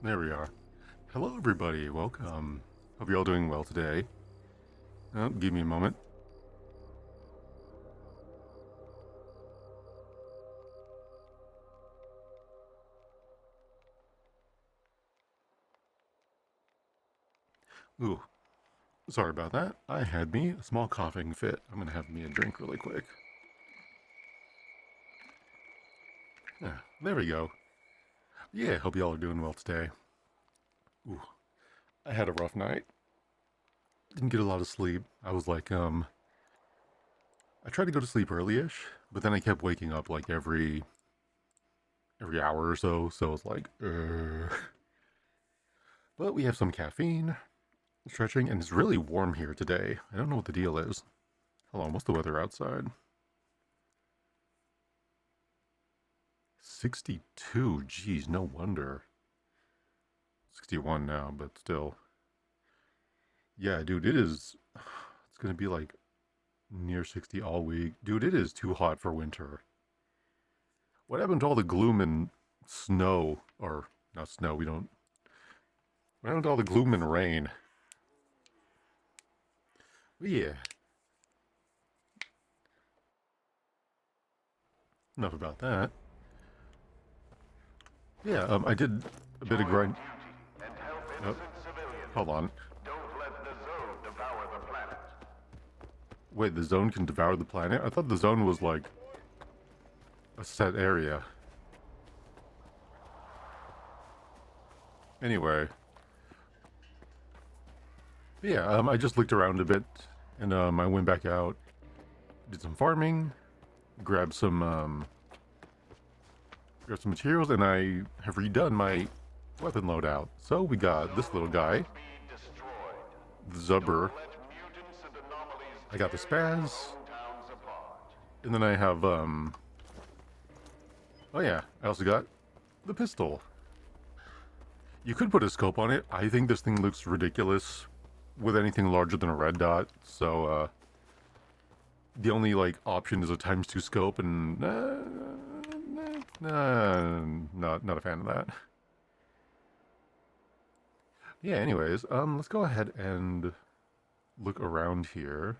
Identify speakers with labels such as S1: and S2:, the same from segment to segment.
S1: There we are. Hello everybody, welcome. Hope you're all doing well today. Give me a moment. Ooh, sorry about that. I had me a small coughing fit. I'm gonna have me a drink really quick. Yeah, there we go. Yeah, hope y'all are doing well today. Ooh, I had a rough night. Didn't get a lot of sleep. I was like, I tried to go to sleep early-ish, but then I kept waking up like every hour or so, so I was like, But we have some caffeine, stretching, and it's really warm here today. I don't know what the deal is. Hold on, what's the weather outside? 62, geez, no wonder. 61 now, but still. Yeah, dude, it's gonna be like near 60 all week. Dude, it is too hot for winter. What happened to all the gloom and snow? Or, not snow, we don't. What happened to all the gloom and rain? But yeah, enough about that. Yeah, I did a bit of grind. Oh, hold on. Wait, the zone can devour the planet? I thought the zone was like a set area. Anyway. Yeah, I just looked around a bit, and I went back out, did some farming, grabbed some materials, and I have redone my weapon loadout. So we got this little guy, the Zubber. I got the Spaz, and then I have oh yeah, I also got the pistol. You could put a scope on it. I think this thing looks ridiculous with anything larger than a red dot, so the only like option is a ×2 scope, and not a fan of that. Yeah, anyways, let's go ahead and look around here.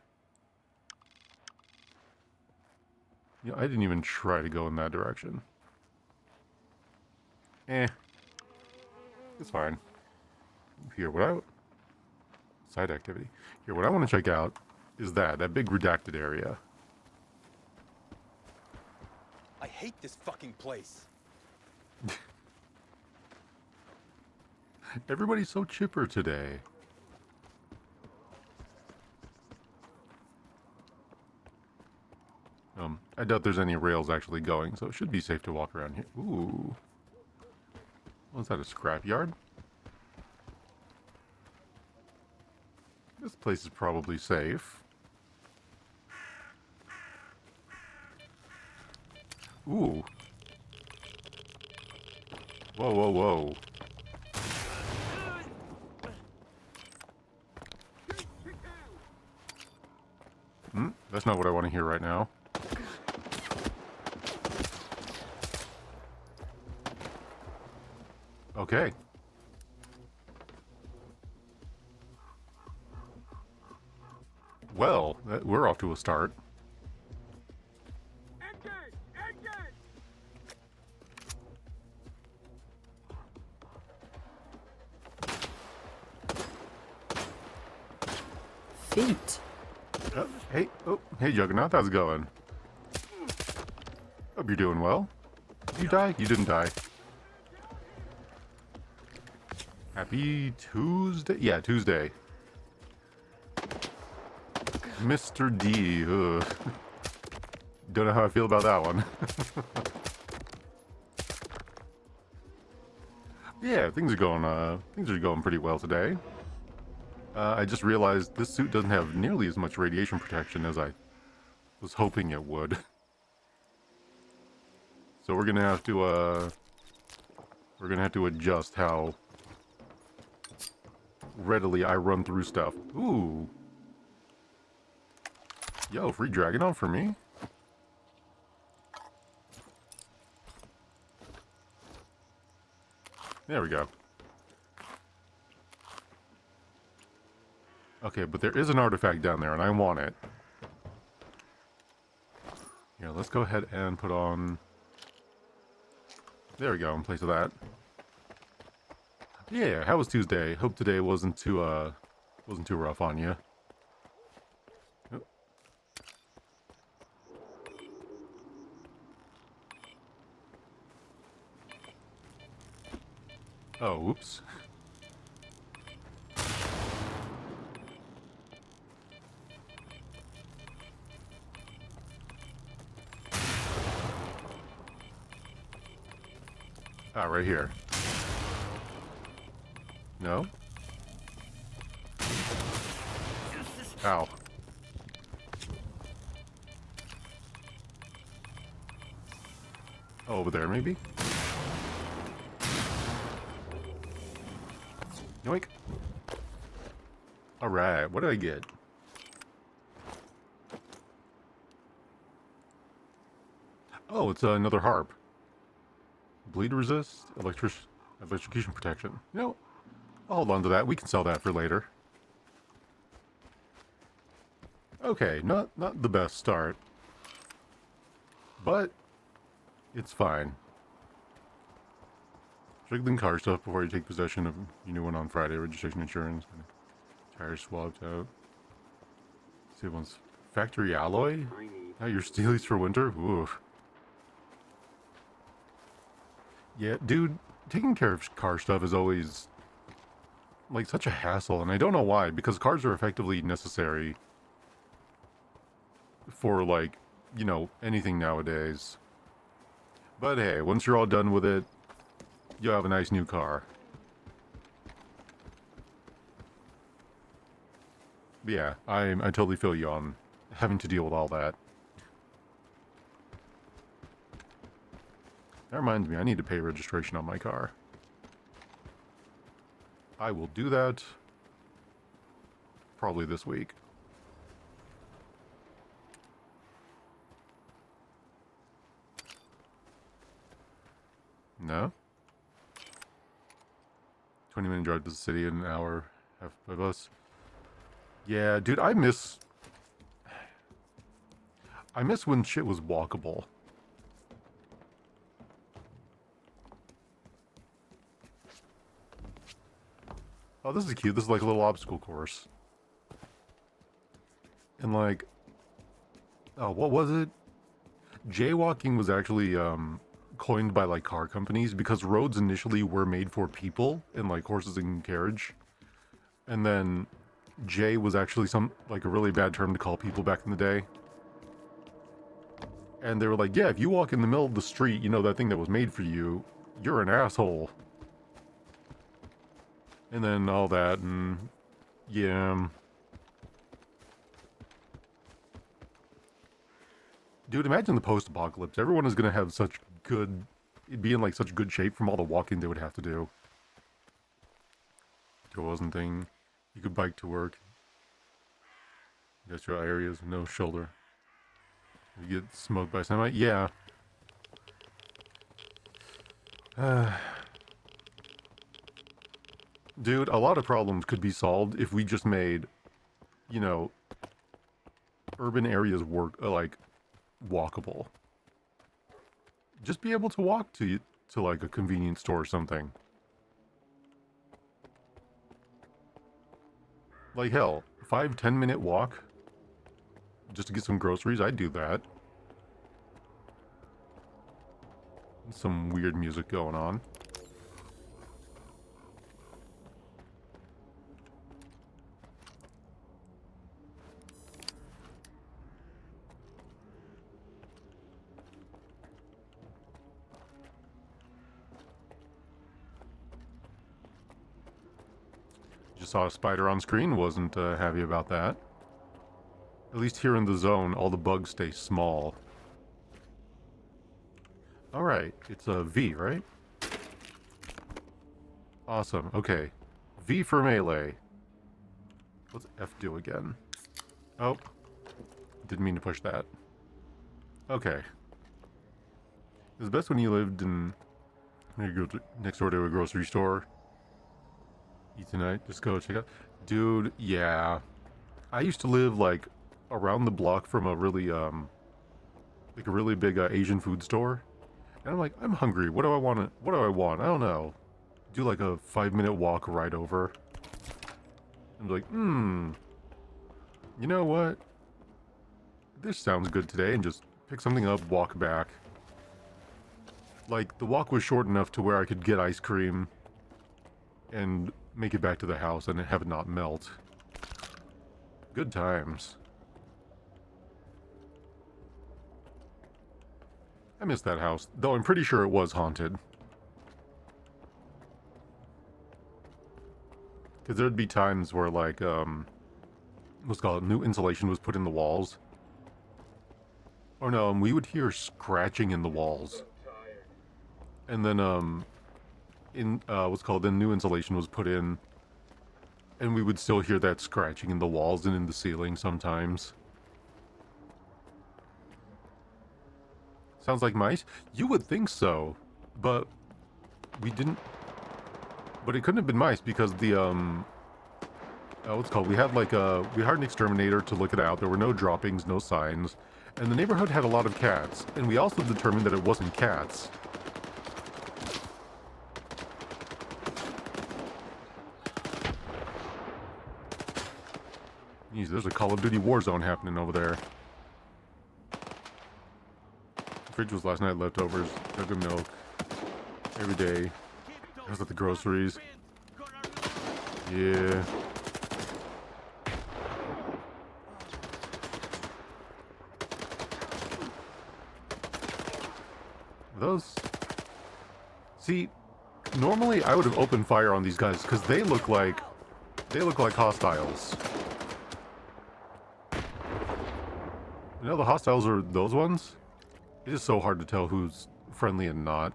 S1: You know, I didn't even try to go in that direction. It's fine. Here, side activity. Here, what I want to check out is that big redacted area.
S2: I hate this fucking place.
S1: Everybody's so chipper today. I doubt there's any rails actually going, so it should be safe to walk around here. Ooh. Was that a scrapyard? This place is probably safe. Ooh. Whoa, whoa, whoa. That's not what I want to hear right now. Okay. Well, we're off to a start.
S3: Engage! Engage!
S4: Feet.
S1: Hey, Juggernaut, how's it going? Hope you're doing well. Did you die? You didn't die. Happy Tuesday? Yeah, Tuesday. Mr. D. Ugh. Don't know how I feel about that one. Yeah, things are going pretty well today. I just realized this suit doesn't have nearly as much radiation protection as I was hoping it would. So we're gonna have to adjust how readily I run through stuff. Ooh. Yo, free Dragonov for me? There we go. Okay, but there is an artifact down there, and I want it. Here, let's go ahead and put on... There we go, in place of that. Yeah, how was Tuesday? Hope today wasn't too rough on you. Oh, whoops. Ah, right here. No? Ow. Oh, over there, maybe? Yoink. Alright, what did I get? Oh, it's another harp. Bleed resist, electrocution protection. You know, I'll hold on to that. We can sell that for later. Okay, not the best start. But it's fine. Jiggling car stuff before you take possession of your new one on Friday. Registration, insurance, tires swapped out. See one's factory alloy. Now your steelies for winter. Oof. Yeah, dude, taking care of car stuff is always like such a hassle, and I don't know why. Because cars are effectively necessary for like, you know, anything nowadays. But hey, once you're all done with it, you'll have a nice new car. But yeah, I totally feel you on having to deal with all that. That reminds me, I need to pay registration on my car. I will do that probably this week. No? 20-minute drive to the city, an hour, half by bus. Yeah, dude, I miss when shit was walkable. Oh, this is cute. This is like a little obstacle course. And like, oh, what was it? Jaywalking was actually coined by like car companies because roads initially were made for people and like horses and carriage. And then jay was actually like a really bad term to call people back in the day. And they were like, yeah, if you walk in the middle of the street, you know, that thing that was made for you, you're an asshole. And then all that, and yeah. Dude, imagine the post-apocalypse. Everyone is going to have be in like such good shape from all the walking they would have to do. There wasn't thing. You could bike to work. Industrial areas, no shoulder. You get smoked by semi? Yeah. Dude, a lot of problems could be solved if we just made, you know, urban areas work like walkable. Just be able to walk to like a convenience store or something. Like hell, 5-10 minute walk just to get some groceries. I'd do that. Some weird music going on. Just saw a spider on screen, wasn't happy about that. At least here in the zone, all the bugs stay small. Alright, it's a V, right? Awesome, okay. V for melee. What's F do again? Oh. Didn't mean to push that. Okay. It's best when you lived in... You go next door to a grocery store. Eat tonight, just go check out. Dude, yeah. I used to live like around the block from a really like a really big Asian food store, and I'm like, I'm hungry. What do I want? What do I want? I don't know. Do like a 5-minute walk right over. I'm like, you know what? This sounds good today, and just pick something up, walk back. Like, the walk was short enough to where I could get ice cream and make it back to the house and have it not melt. Good times. I miss that house, though I'm pretty sure it was haunted. Because there'd be times where, like, what's called, new insulation was put in the walls. Or no, we would hear scratching in the walls. And then, then new insulation was put in. And we would still hear that scratching in the walls and in the ceiling sometimes. Sounds like mice? You would think so. But we didn't... But it couldn't have been mice because the, we had like we hired an exterminator to look it out. There were no droppings, no signs. And the neighborhood had a lot of cats. And we also determined that it wasn't cats. Jeez, there's a Call of Duty Warzone happening over there. The fridge was last night leftovers, jug of milk. Every day. I was at the groceries. Yeah. Those... See, normally I would have opened fire on these guys because they look like hostiles. You know, the hostiles are those ones? It is so hard to tell who's friendly and not.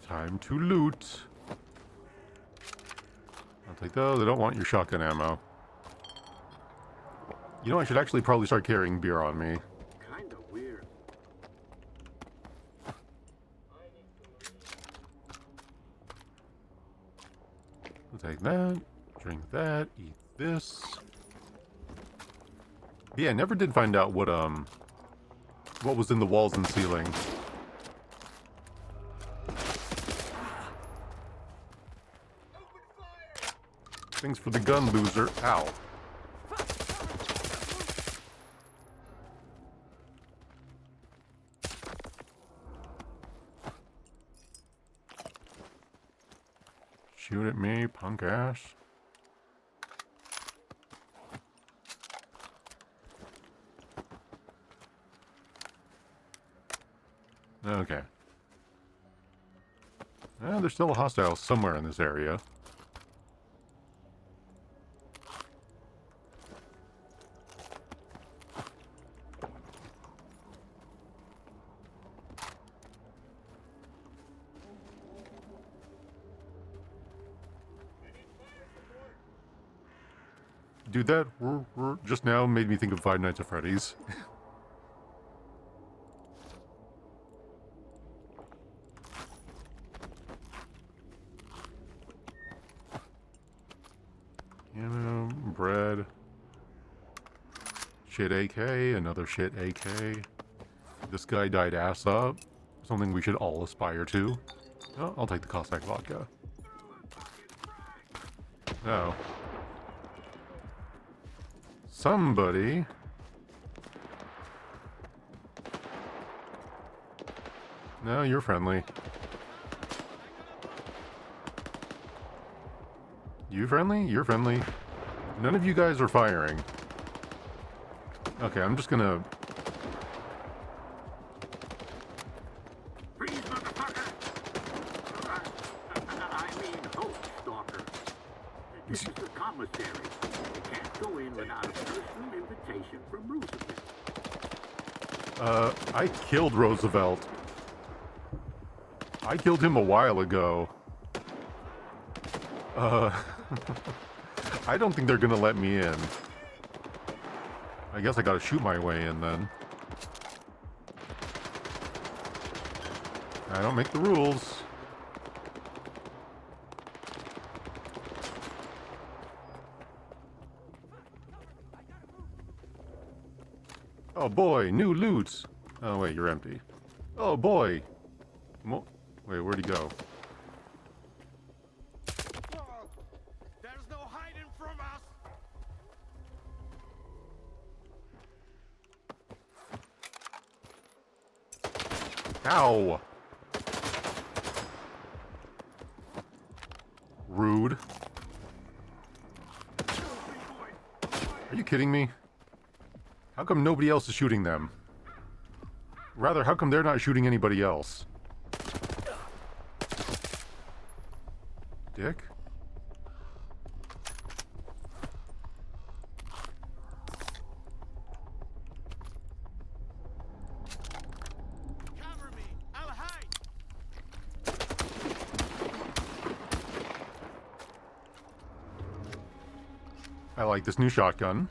S1: Time to loot. I'll take those. I don't want your shotgun ammo. You know, I should actually probably start carrying beer on me.
S3: Kinda weird.
S1: I'll take that, drink that, eat this. Yeah, I never did find out what was in the walls and ceiling. Thanks for the gun, loser. Ow. Shoot at me, punk ass. Okay. There's still a hostile somewhere in this area. Dude, that just now made me think of Five Nights at Freddy's. Ammo, bread. Shit AK, another shit AK. This guy died ass up. Something we should all aspire to. Oh, I'll take the Cossack vodka. Oh. Somebody... No, you're friendly. You friendly? You're friendly. None of you guys are firing. Okay, I'm just gonna...
S3: Freeze, motherfucker! I mean, host stalker. This is the commissary. You can't go in without a personal invitation from Roosevelt.
S1: I killed Roosevelt. I killed him a while ago. I don't think they're gonna let me in. I guess I gotta shoot my way in then. I don't make the rules. Oh boy, new loot. Oh wait, you're empty. Oh boy. Wait, where'd he go?
S2: There's no hiding from us.
S1: Ow! Rude. Are you kidding me? How come nobody else is shooting them? Rather, how come they're not shooting anybody else? Dick?
S2: Cover me. I'll hide.
S1: I like this new shotgun.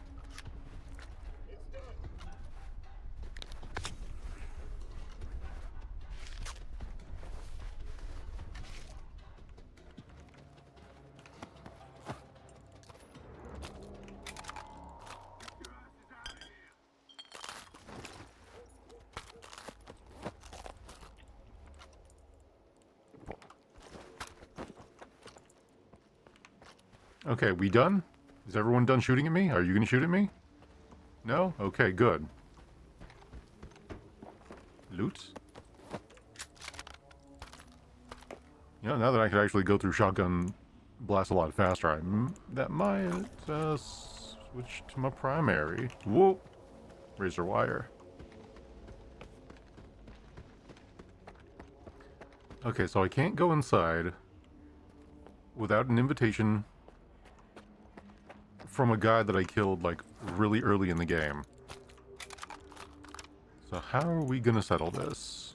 S1: Okay, we done? Is everyone done shooting at me? Are you gonna shoot at me? No? Okay, good. Loot? You know, now that I could actually go through shotgun blast a lot faster, that might switch to my primary. Whoa! Razor wire. Okay, so I can't go inside without an invitation from a guy that I killed, like, really early in the game. So how are we gonna settle this?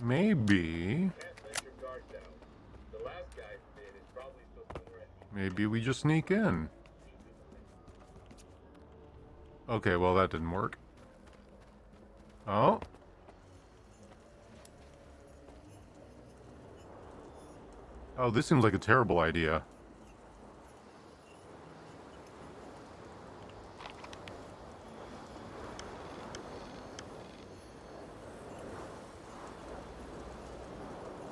S1: Maybe... Maybe we just sneak in. Okay, well that didn't work. Oh? Oh, this seems like a terrible idea.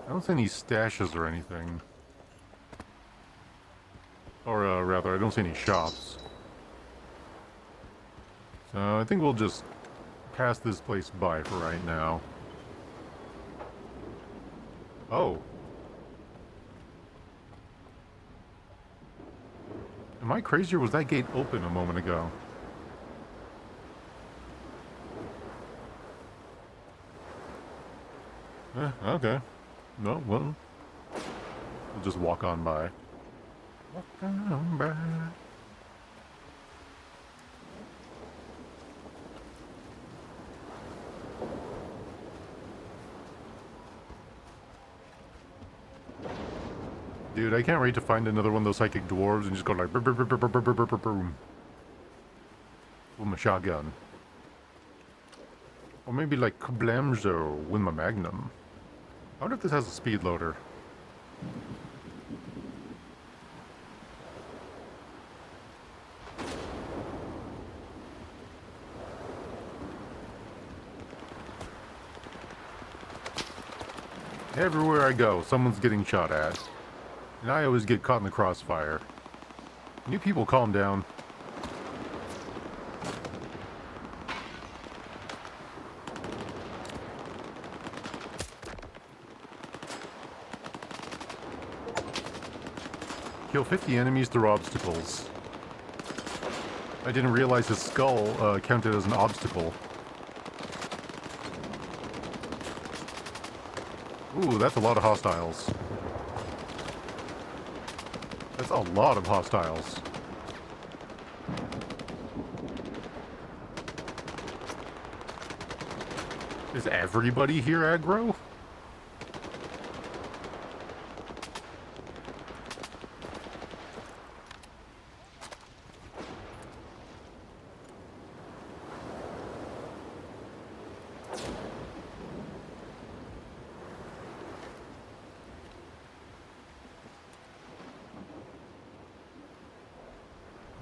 S1: I don't see any stashes or anything. Or, rather, I don't see any shops. So, I think we'll just pass this place by for right now. Oh. Am I crazy or was that gate open a moment ago? Okay. No, well. We'll just walk on by. Walk on by. Dude, I can't wait to find another one of those psychic dwarves and just go like boom, boom, boom, boom, boom, boom, boom, boom, with my shotgun. Or maybe like kablamzo with my magnum. I wonder if this has a speed loader. Everywhere I go, someone's getting shot at. And I always get caught in the crossfire. You people calm down. Kill 50 enemies through obstacles. I didn't realize his skull counted as an obstacle. Ooh, that's a lot of hostiles. That's a lot of hostiles. Is everybody here aggro?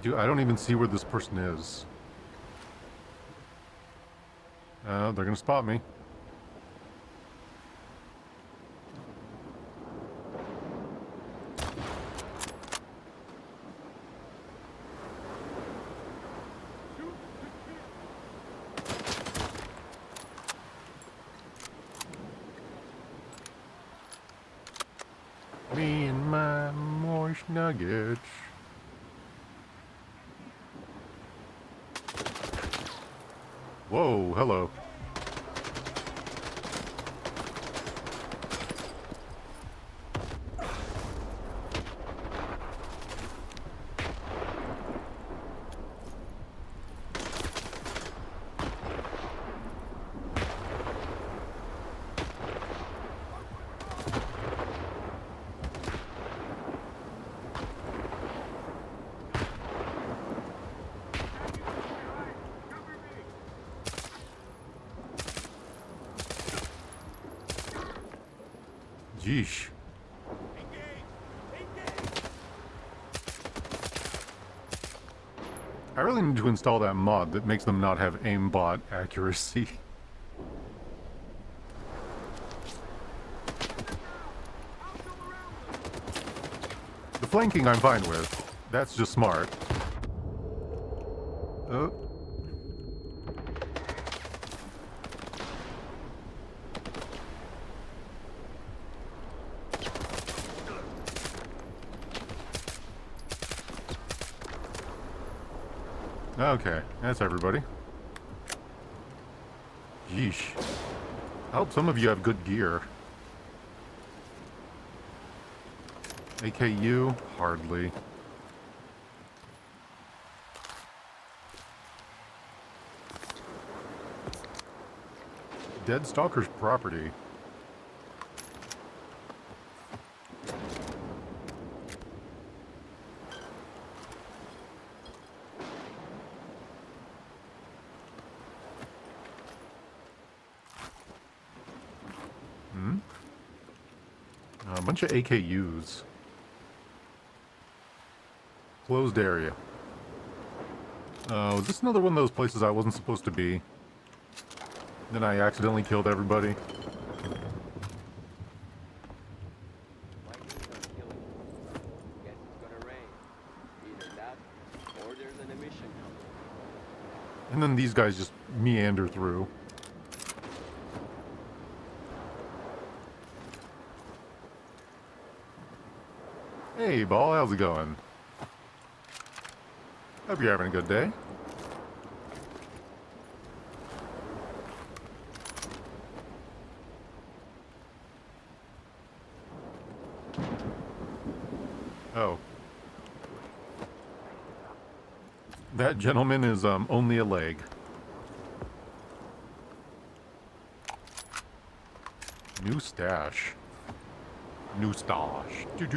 S1: Dude, I don't even see where this person is. They're gonna spot me. Me and my moist nuggets. Whoa, hello. Yeesh. I really need to install that mod that makes them not have aimbot accuracy. The flanking I'm fine with. That's just smart. Oh. Okay, that's everybody. Yeesh. I hope some of you have good gear. AKU? Hardly. Dead Stalker's property. A bunch of AKUs. Closed area. Oh, is this another one of those places I wasn't supposed to be? Then I accidentally killed everybody. And then these guys just meander through. Hey, Ball, how's it going? Hope you're having a good day. Oh. That gentleman is, only a leg. New stash. New stash. Do.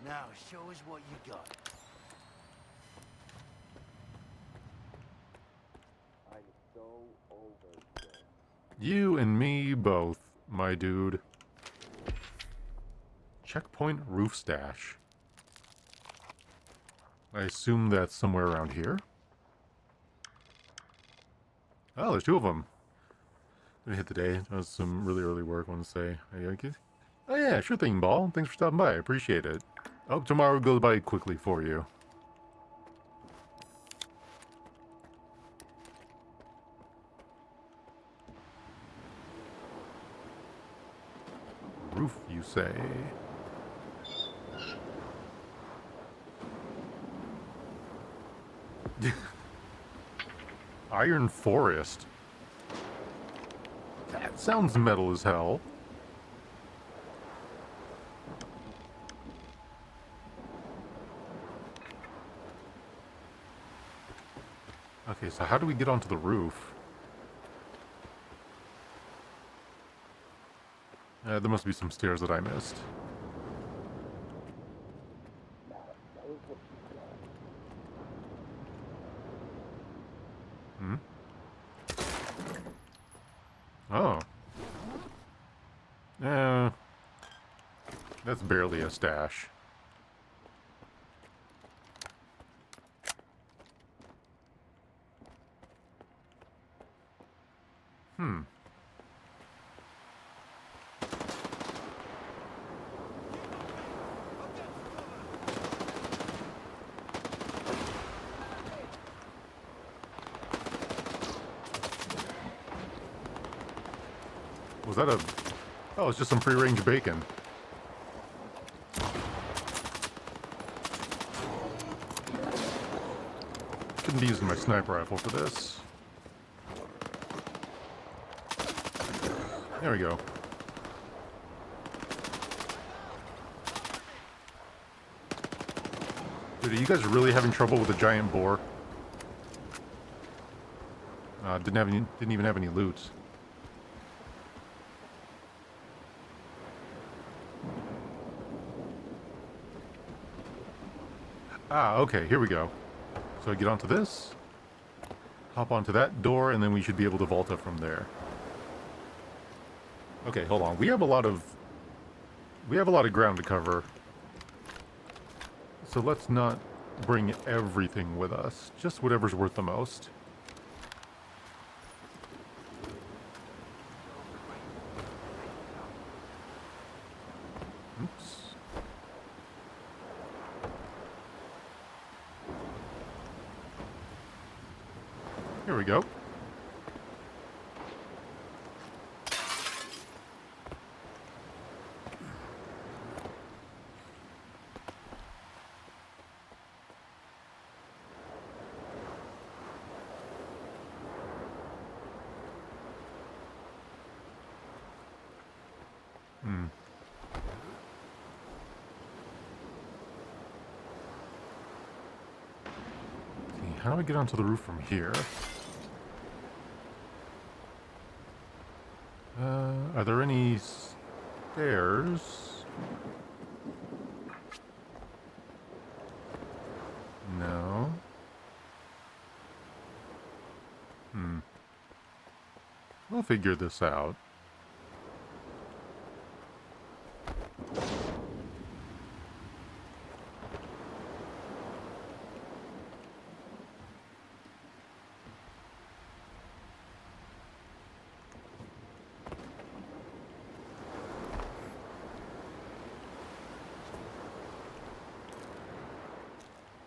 S2: Now, show us what you got. I'm so over this.
S1: You and me both, my dude. Checkpoint roof stash. I assume that's somewhere around here. Oh, there's two of them. Didn't hit the day. That was some really early work, I want to say. Oh yeah, sure thing, Ball. Thanks for stopping by. I appreciate it. I hope tomorrow goes by quickly for you. Roof, you say? Iron Forest. That sounds metal as hell. Okay, so how do we get onto the roof? There must be some stairs that I missed. Hmm? Oh. Eh, that's barely a stash. Hmm. Was that a... Oh, it's just some free-range bacon. Couldn't be using my sniper rifle for this. There we go. Dude, are you guys really having trouble with a giant boar? Didn't even have any loot. Ah, okay, here we go. So I get onto this, hop onto that door, and then we should be able to vault up from there. Okay, hold on. We have a lot of ground to cover. So let's not bring everything with us. Just whatever's worth the most. Oops. Here we go. How do I get onto the roof from here? Are there any stairs? No. We'll figure this out.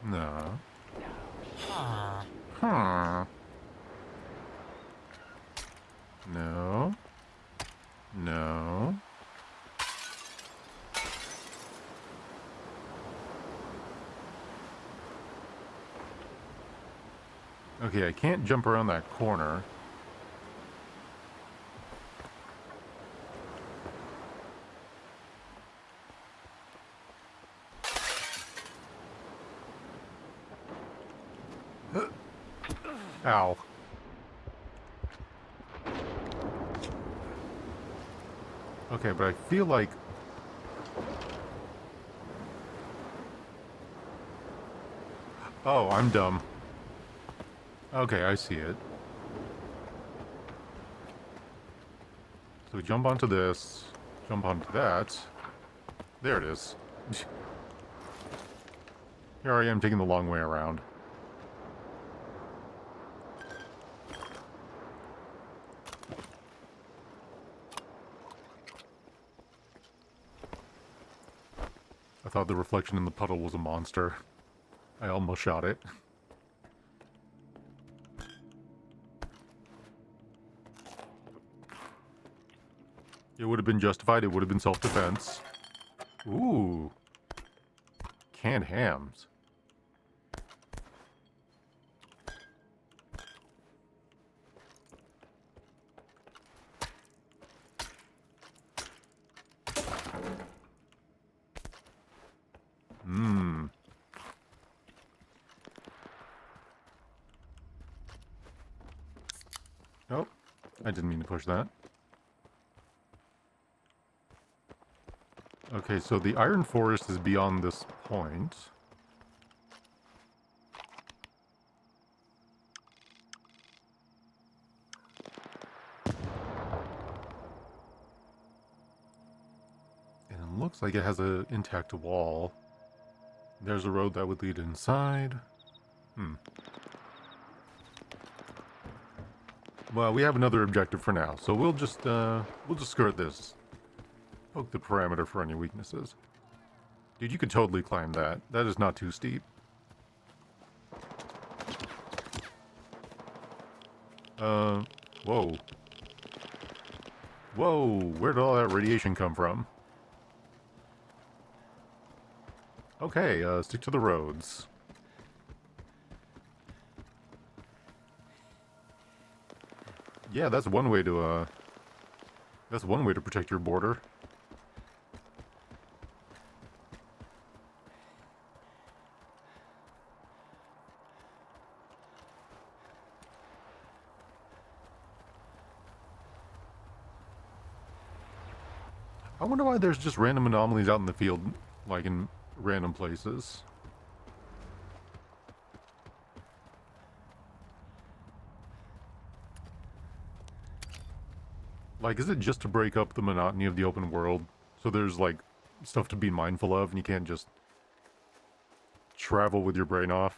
S1: No. Huh. No. No. Okay, I can't jump around that corner. Ow. Okay, but I feel like... Oh, I'm dumb. Okay, I see it. So we jump onto this, jump onto that. There it is. Here I am taking the long way around. I thought the reflection in the puddle was a monster. I almost shot it. It would have been justified. It would have been self-defense. Ooh. Canned hams. Mmm. Oh, I didn't mean to push that. Okay, so the Iron Forest is beyond this point. looks like it has an intact wall. There's a road that would lead inside. Well, we have another objective for now, so we'll just skirt this. Poke the parameter for any weaknesses. Dude, you could totally climb that. That is not too steep. Whoa. Whoa, where did all that radiation come from? Okay, stick to the roads. Yeah, that's one way to protect your border. I wonder why there's just random anomalies out in the field, like in random places. Like, is it just to break up the monotony of the open world? So there's, like, stuff to be mindful of, and you can't just travel with your brain off?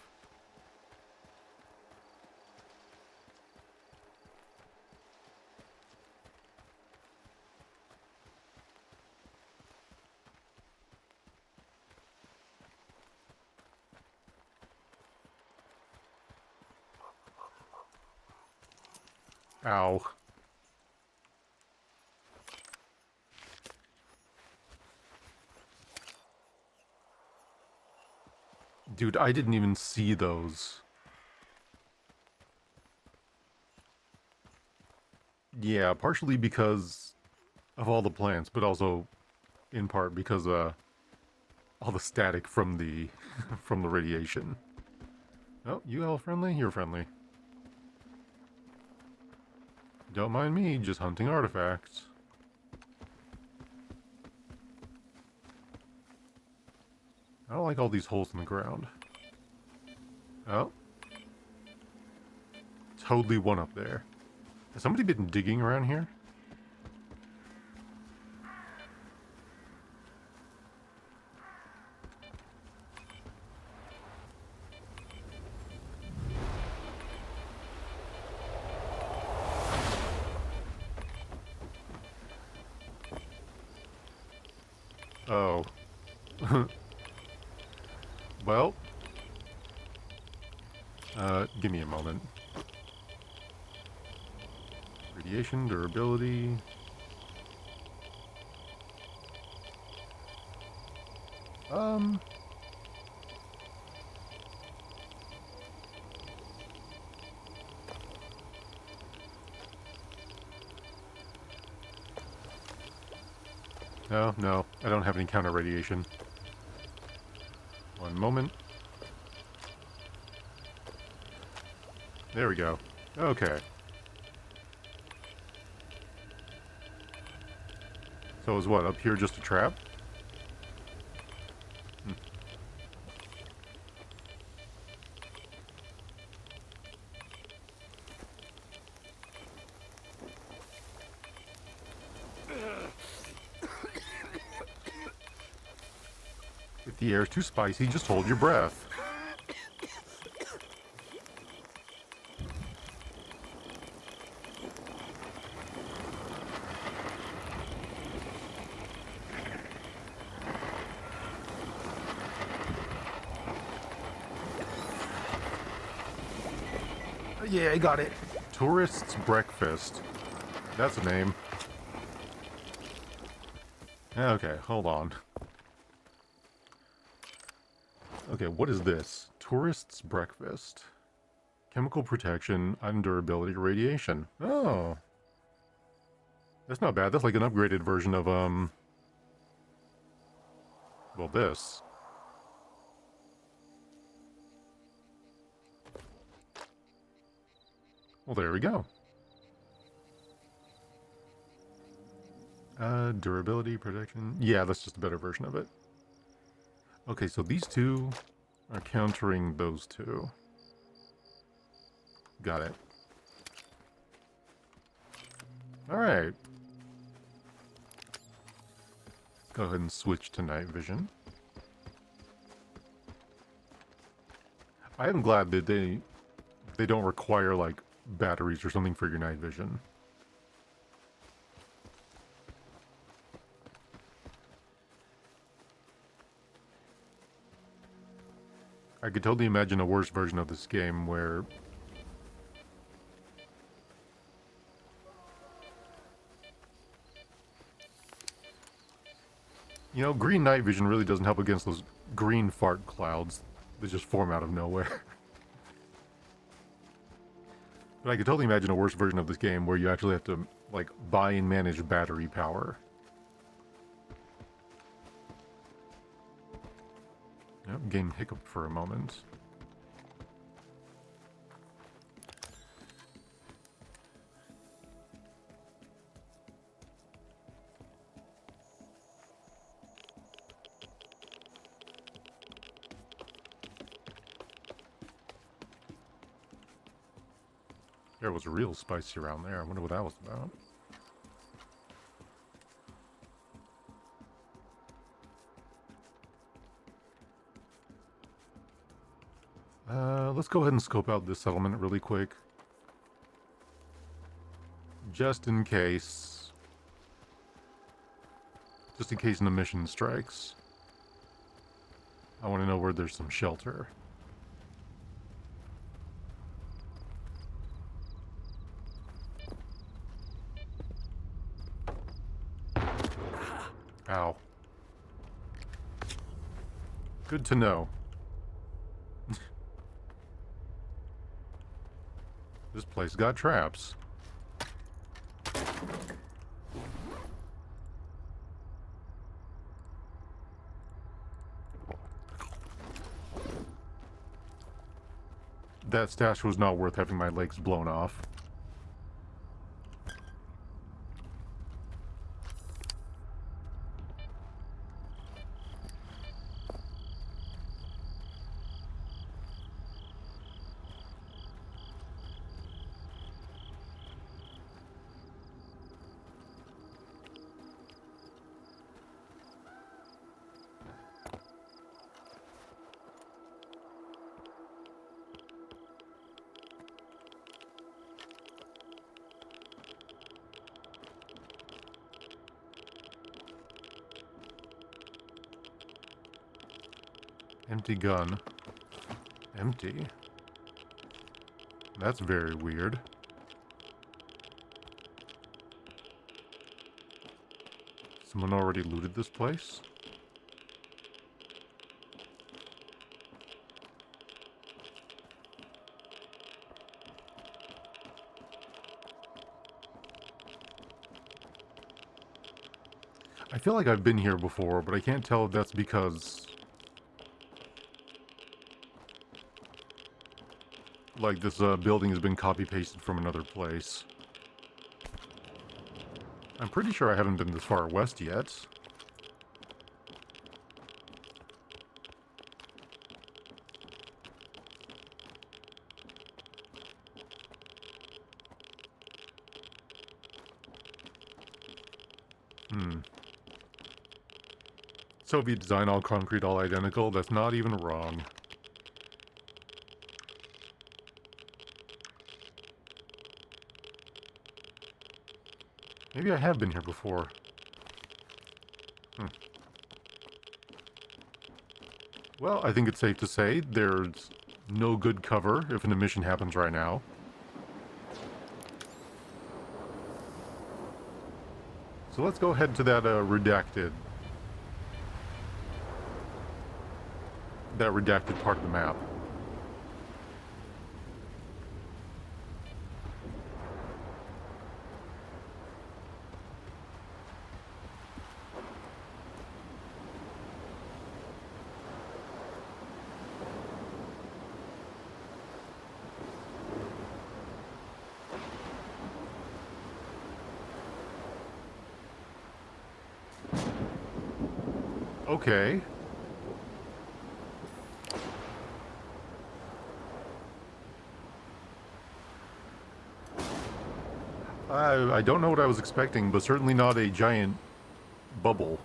S1: Ow. Dude, I didn't even see those. Yeah, partially because of all the plants, but also in part because all the static from the from the radiation. Oh, you all friendly? You're friendly. Don't mind me, just hunting artifacts. I don't like all these holes in the ground. Oh. Totally one up there. Has somebody been digging around here? Oh. Well. Give me a moment. Radiation, durability. No, I don't have any counter radiation. One moment. There we go. Okay. So is what, up here just a trap? If the air's too spicy, just hold your breath. Yeah, I got it. Tourist's Breakfast. That's a name. Okay, hold on. Okay, what is this? Tourist's Breakfast. Chemical protection, undurability, radiation. Oh. That's not bad. That's like an upgraded version of, well, this. Well, there we go. Durability, protection. Yeah, that's just a better version of it. Okay, so these two are countering those two. Got it. Alright. Go ahead and switch to night vision. I am glad that they don't require like batteries or something for your night vision. I could totally imagine a worse version of this game where you know, green night vision really doesn't help against those green fart clouds that just form out of nowhere. But I could totally imagine a worse version of this game where you actually have to, like, buy and manage battery power. Yep, game hiccuped for a moment. There was real spicy around there. I wonder what that was about. Let's go ahead and scope out this settlement really quick. Just in case. Just in case an emission strikes. I want to know where there's some shelter. Ow. Good to know. This place got traps. That stash was not worth having my legs blown off. Empty gun. Empty? That's very weird. Someone already looted this place? I feel like I've been here before, but I can't tell if that's because like this building has been copy-pasted from another place. I'm pretty sure I haven't been this far west yet. Soviet design, all concrete, all identical. That's not even wrong. Maybe I have been here before. Well, I think it's safe to say there's no good cover if an emission happens right now. So let's go ahead to that redacted part of the map. Okay. I don't know what I was expecting, but certainly not a giant bubble.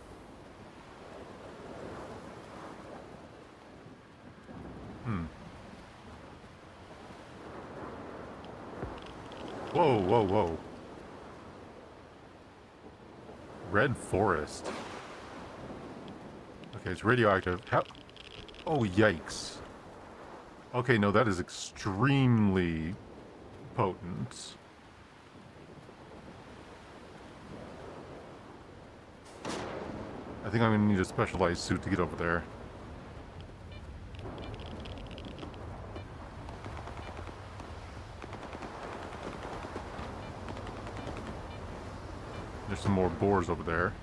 S1: Whoa, whoa, whoa. Red forest. Okay, it's radioactive. How? Oh, yikes. Okay, no, that is extremely potent. I think I'm gonna need a specialized suit to get over there. There's some more boars over there.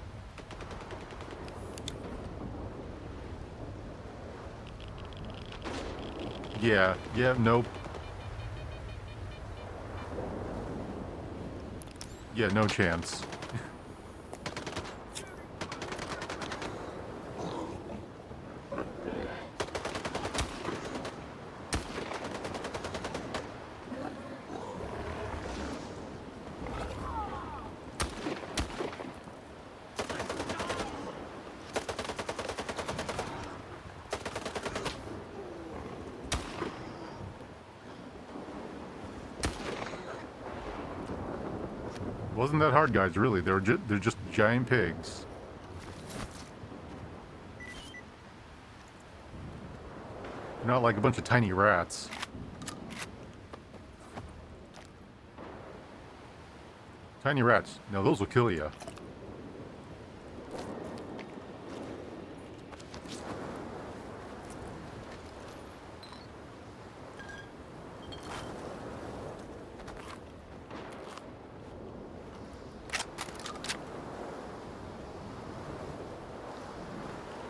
S1: Yeah, nope. Yeah, no chance. Wasn't that hard, guys, really. They're just giant pigs. Not like a bunch of tiny rats. Tiny rats. No, those will kill you.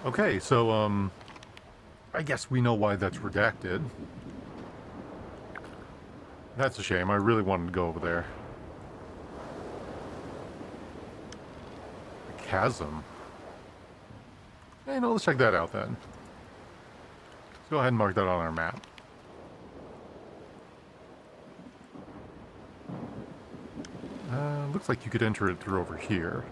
S1: Okay, so, I guess we know why that's redacted. That's a shame. I really wanted to go over there. A chasm. Hey, no, let's check that out then. Let's go ahead and mark that on our map. Looks like you could enter it through over here.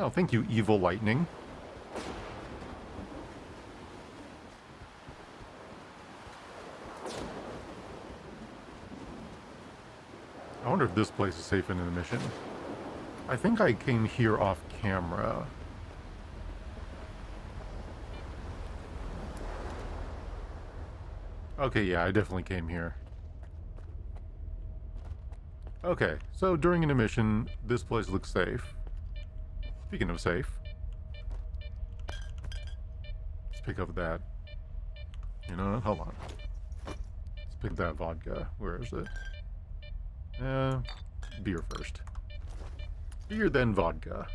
S1: Oh, thank you, evil lightning. I wonder if this place is safe in the mission. I think I came here off camera. Okay, yeah, I definitely came here. Okay, so during an mission, this place looks safe. Speaking of safe, let's pick up that. You know what? Hold on. Let's pick that vodka. Where is it? Beer first. Beer, then vodka.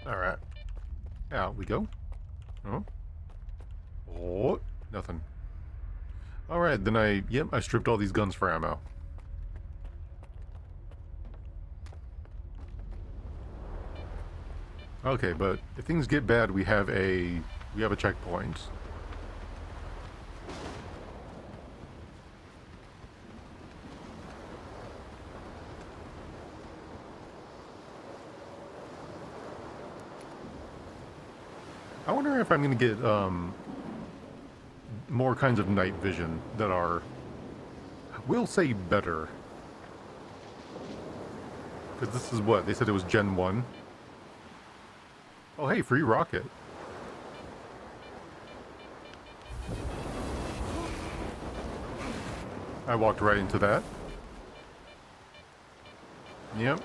S1: Alright. Out we go. Oh. Oh, nothing. Alright, then I stripped all these guns for ammo. Okay, but if things get bad, we have a checkpoint. I wonder if I'm gonna get more kinds of night vision that are, we'll say, better. Because this is what they said it was Gen 1. Oh, hey, free rocket. I walked right into that. Yep.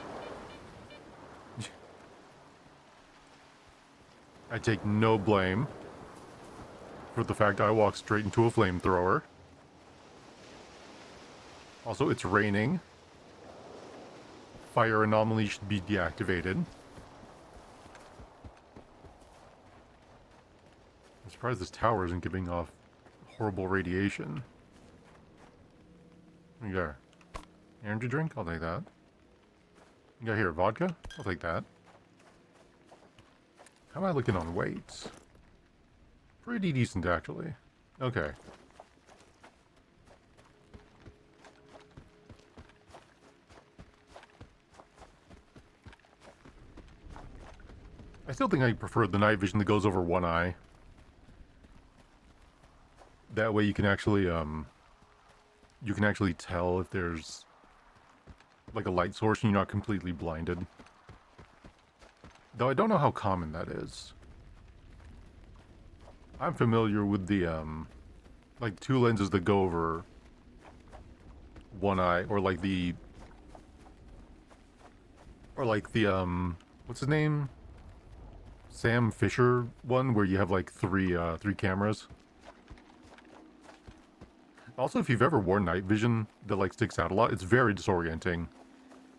S1: I take no blame for the fact I walked straight into a flamethrower. Also, it's raining. Fire anomaly should be deactivated. I'm surprised this tower isn't giving off horrible radiation. What you got? Energy drink? I'll take that. You got here vodka? I'll take that. How am I looking on weights? Pretty decent, actually. Okay. I still think I prefer the night vision that goes over one eye. That way you can actually tell if there's like a light source and you're not completely blinded. Though I don't know how common that is. I'm familiar with the like two lenses that go over one eye, or like the what's his name? Sam Fisher one, where you have like three cameras. Also, if you've ever worn night vision that like sticks out a lot, it's very disorienting.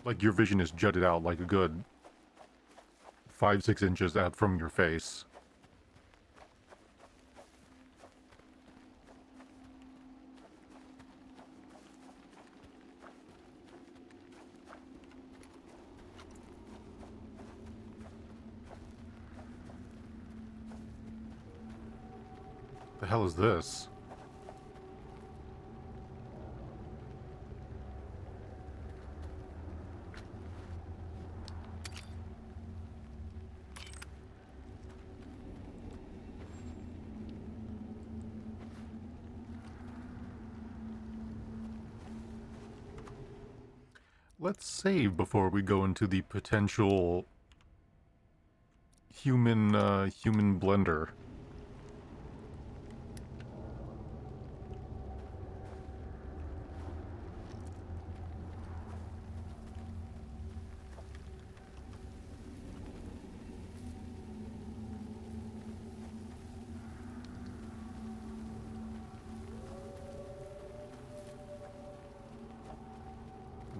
S1: Like your vision is jutted out like a good 5-6 inches out from your face. The hell is this? Let's save before we go into the potential human blender.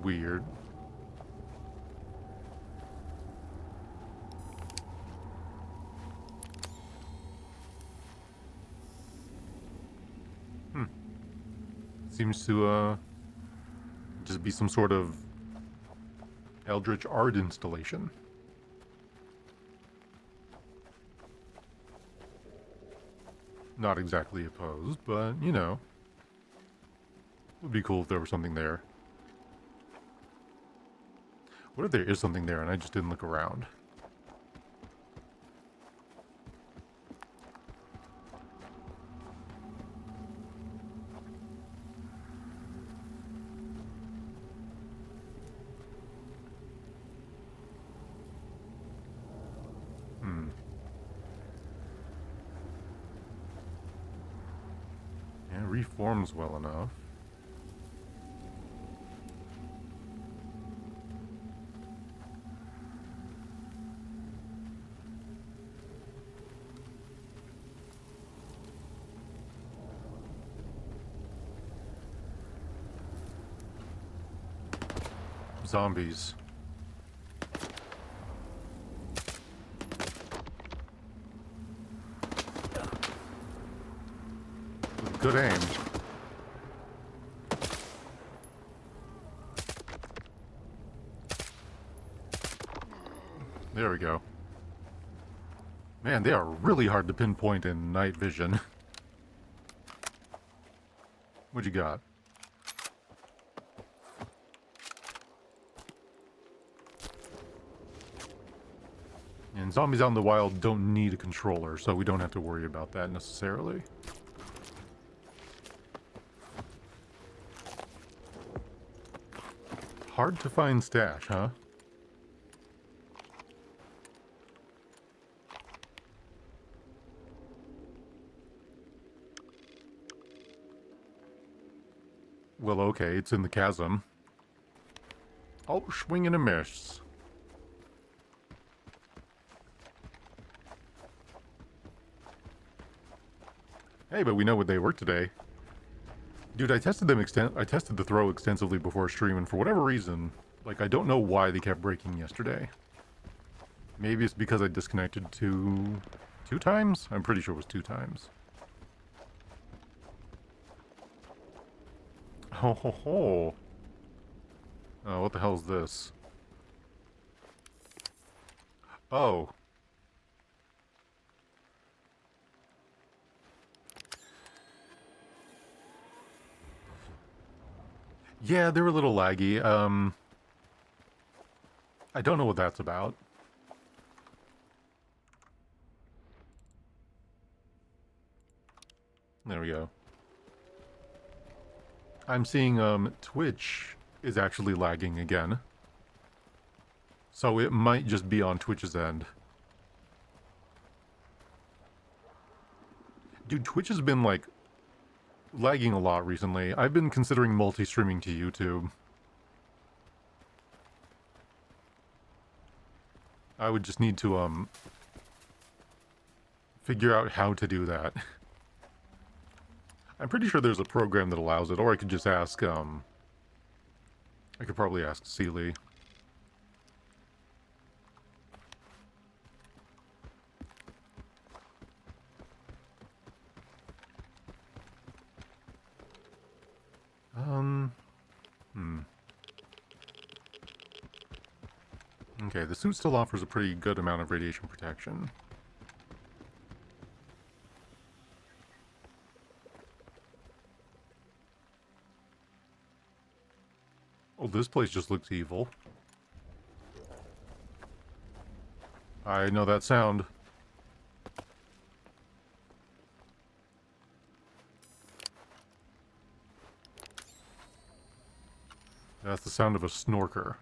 S1: Weird. Seems to just be some sort of eldritch art installation. Not exactly opposed, but you know, would be cool if there was something there. What if there is something there and I just didn't look around? Yeah, reforms well enough. Zombies. With good aim. There we go. Man, they are really hard to pinpoint in night vision. What you got? And zombies out in the wild don't need a controller, so we don't have to worry about that necessarily. Hard to find stash, huh? Well, okay, it's in the chasm. Oh, swing and a miss. Hey, but we know what they were today. Dude, I tested the throw extensively before stream, and for whatever reason, like, I don't know why they kept breaking yesterday. Maybe it's because I disconnected two times? I'm pretty sure it was 2 times. Ho ho ho. Oh, what the hell is this? Oh. Yeah, they're a little laggy. I don't know what that's about. I'm seeing Twitch is actually lagging again. So it might just be on Twitch's end. Dude, Twitch has been like lagging a lot recently. I've been considering multi-streaming to YouTube. I would just need to figure out how to do that. I'm pretty sure there's a program that allows it, or I could just ask I could probably ask Sealy. Okay, the suit still offers a pretty good amount of radiation protection. Oh, this place just looks evil. I know that sound. That's the sound of a snorker.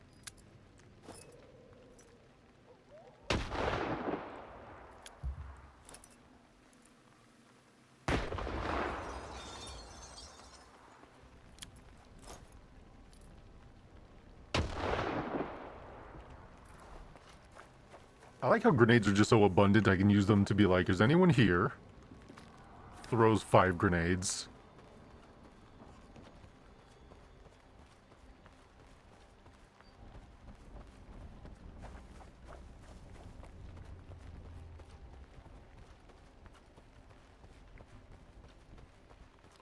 S1: I like how grenades are just so abundant I can use them to be like, is anyone here? Throws 5 grenades.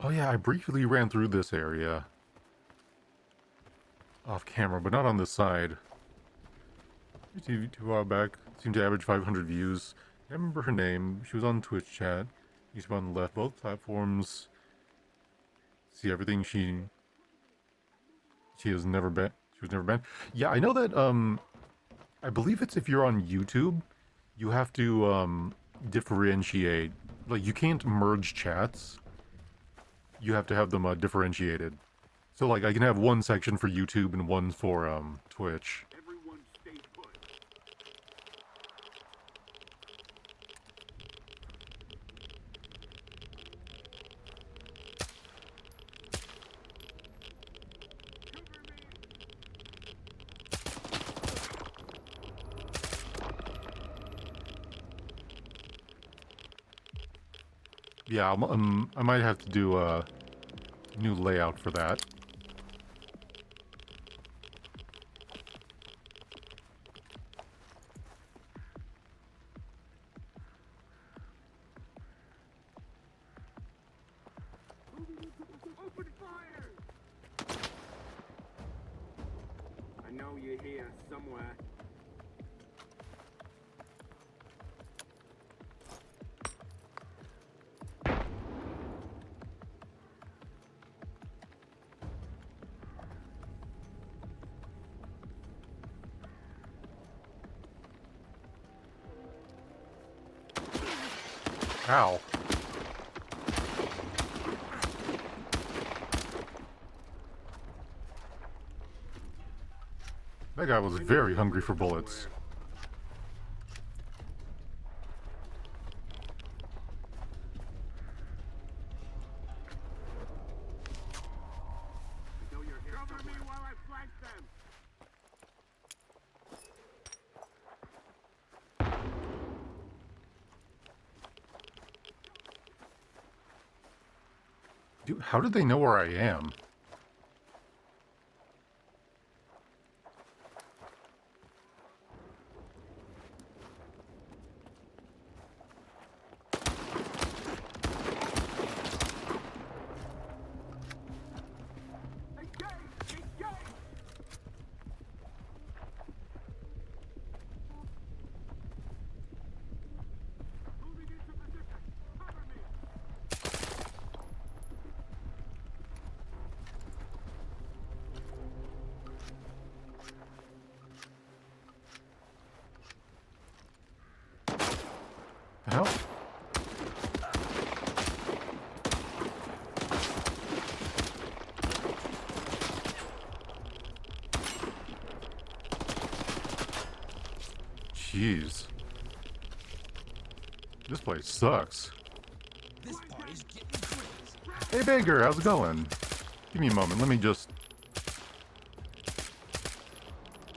S1: Oh yeah, I briefly ran through this area. Off camera, but not on this side. TV 2 hours back. Seemed to average 500 views. I remember her name. She was on Twitch chat. YouTube on the left. Both platforms. See everything she has never been. She was never banned. Yeah, I know that. I believe it's if you're on YouTube, you have to differentiate. Like you can't merge chats. You have to have them differentiated. So like I can have one section for YouTube and one for Twitch.
S3: Everyone stay put.
S1: Yeah, I might have to do a new layout for that.
S3: Open fire! I know you're here somewhere.
S1: Ow. That guy was very hungry for bullets.
S3: Cover me while I flank them!
S1: Dude, how did they know where I am? Jeez. This place sucks.
S2: This party's getting crazy.
S1: Hey, Baker, how's it going? Give me a moment. Let me just...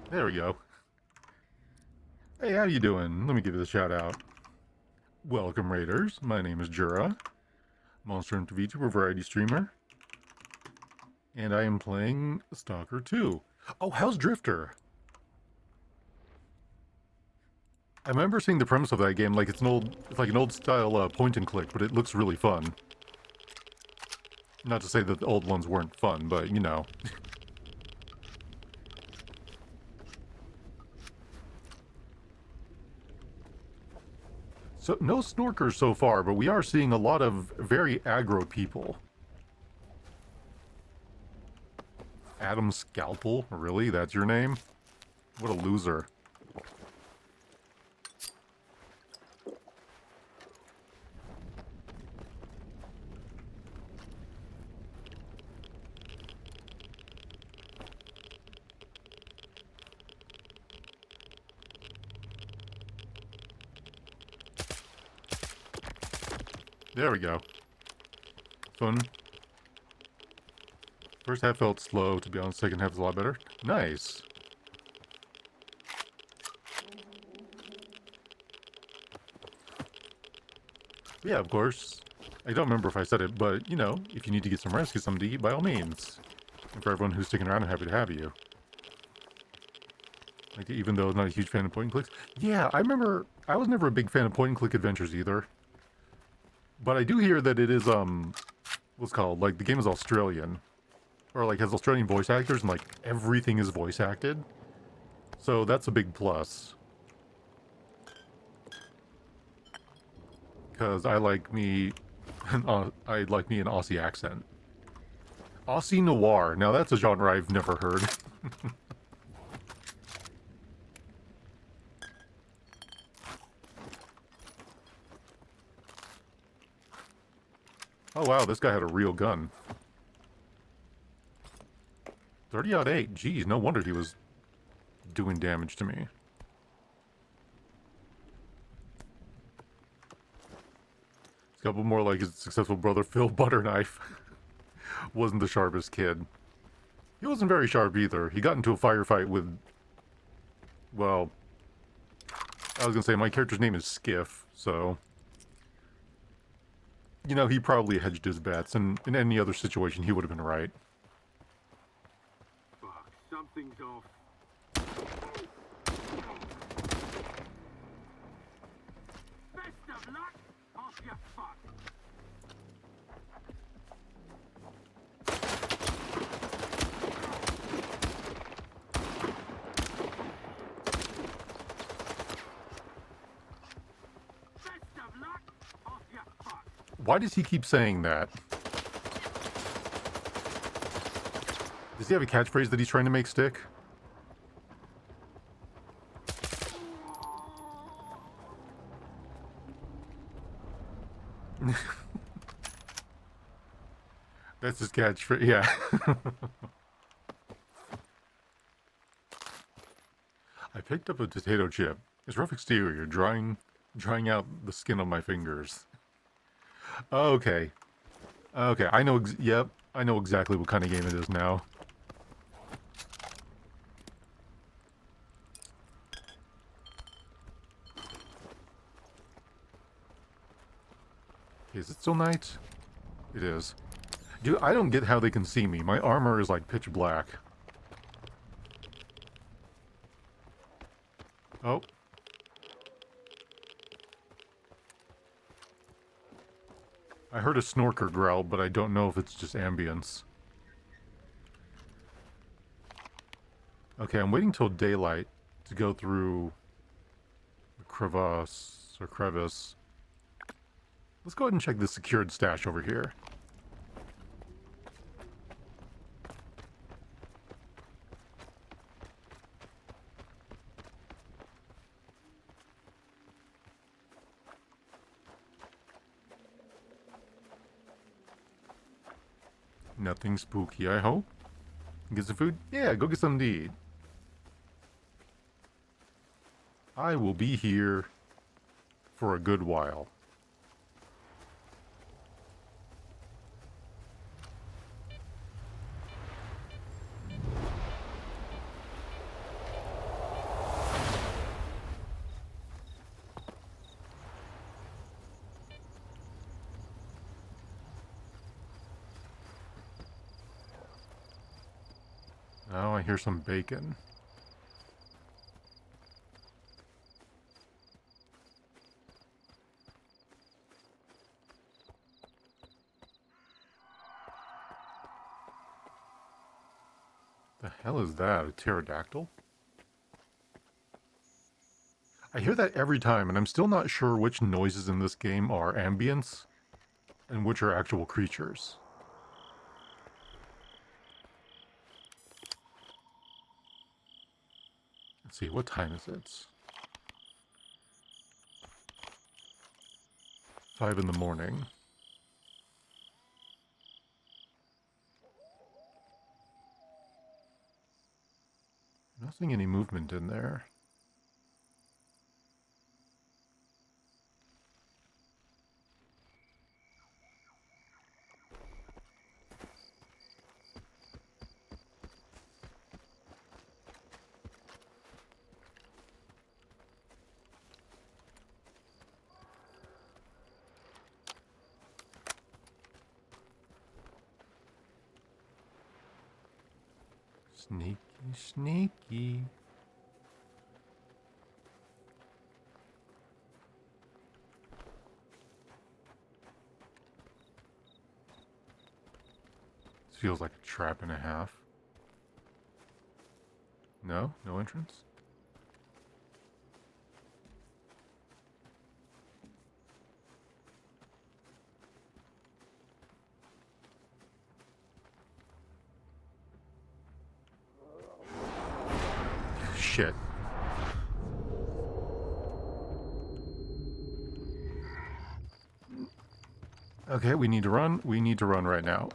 S1: There we go. Hey, how you doing? Let me give you the shout out. Welcome, Raiders. My name is Jura. Monster Hunter VTuber variety streamer. And I am playing Stalker 2. Oh, how's Drifter? I remember seeing the premise of that game, like it's like an old style point and click, but it looks really fun. Not to say that the old ones weren't fun, but you know. So, no snorkers so far, but we are seeing a lot of very aggro people. Adam Scalpel? Really? That's your name? What a loser. There we go. Fun. First half felt slow, to be honest. Second half is a lot better. Nice. Yeah, of course. I don't remember if I said it, but, you know, if you need to get some rest, get something to eat, by all means. And for everyone who's sticking around, I'm happy to have you. Like, even though I'm not a huge fan of point and clicks. Yeah, I remember, I was never a big fan of point and click adventures either. But I do hear that it is, what's it called? Like, the game is Australian. Or, like, has Australian voice actors, and, like, everything is voice acted. So, that's a big plus. Because I like me an Aussie accent. Aussie noir. Now, that's a genre I've never heard. Oh, wow, this guy had a real gun. 30 out 8. Geez, no wonder he was doing damage to me. He's a couple more like his successful brother, Phil Butterknife. Wasn't the sharpest kid. He wasn't very sharp either. He got into a firefight with... Well... I was gonna say, my character's name is Skiff, so... You know, he probably hedged his bets, and in any other situation, he would have been right.
S3: Fuck, something's off. Best of luck, off your fuck. Best of luck, off your fuck.
S1: Why does he keep saying that? Does he have a catchphrase that he's trying to make stick? That's his catchphrase, yeah. I picked up a potato chip. Its rough exterior, drying out the skin on my fingers. Okay. Okay, I know, yep, I know exactly what kind of game it is now. Is it still night? It is. Dude, I don't get how they can see me. My armor is like pitch black. Oh. I heard a snorker growl, but I don't know if it's just ambience. Okay, I'm waiting till daylight to go through the crevasse, or crevice. Let's go ahead and check the secured stash over here. Nothing spooky, I hope. Get some food? Yeah, go get something to eat. I will be here for a good while. Now I hear some bacon. The hell is that? A pterodactyl? I hear that every time, and I'm still not sure which noises in this game are ambience and which are actual creatures. Let's see, what time is it? 5 in the morning. Not seeing any movement in there. Sneaky, sneaky. This feels like a trap and a half. No? No entrance? Shit. Okay, we need to run. We need to run right now.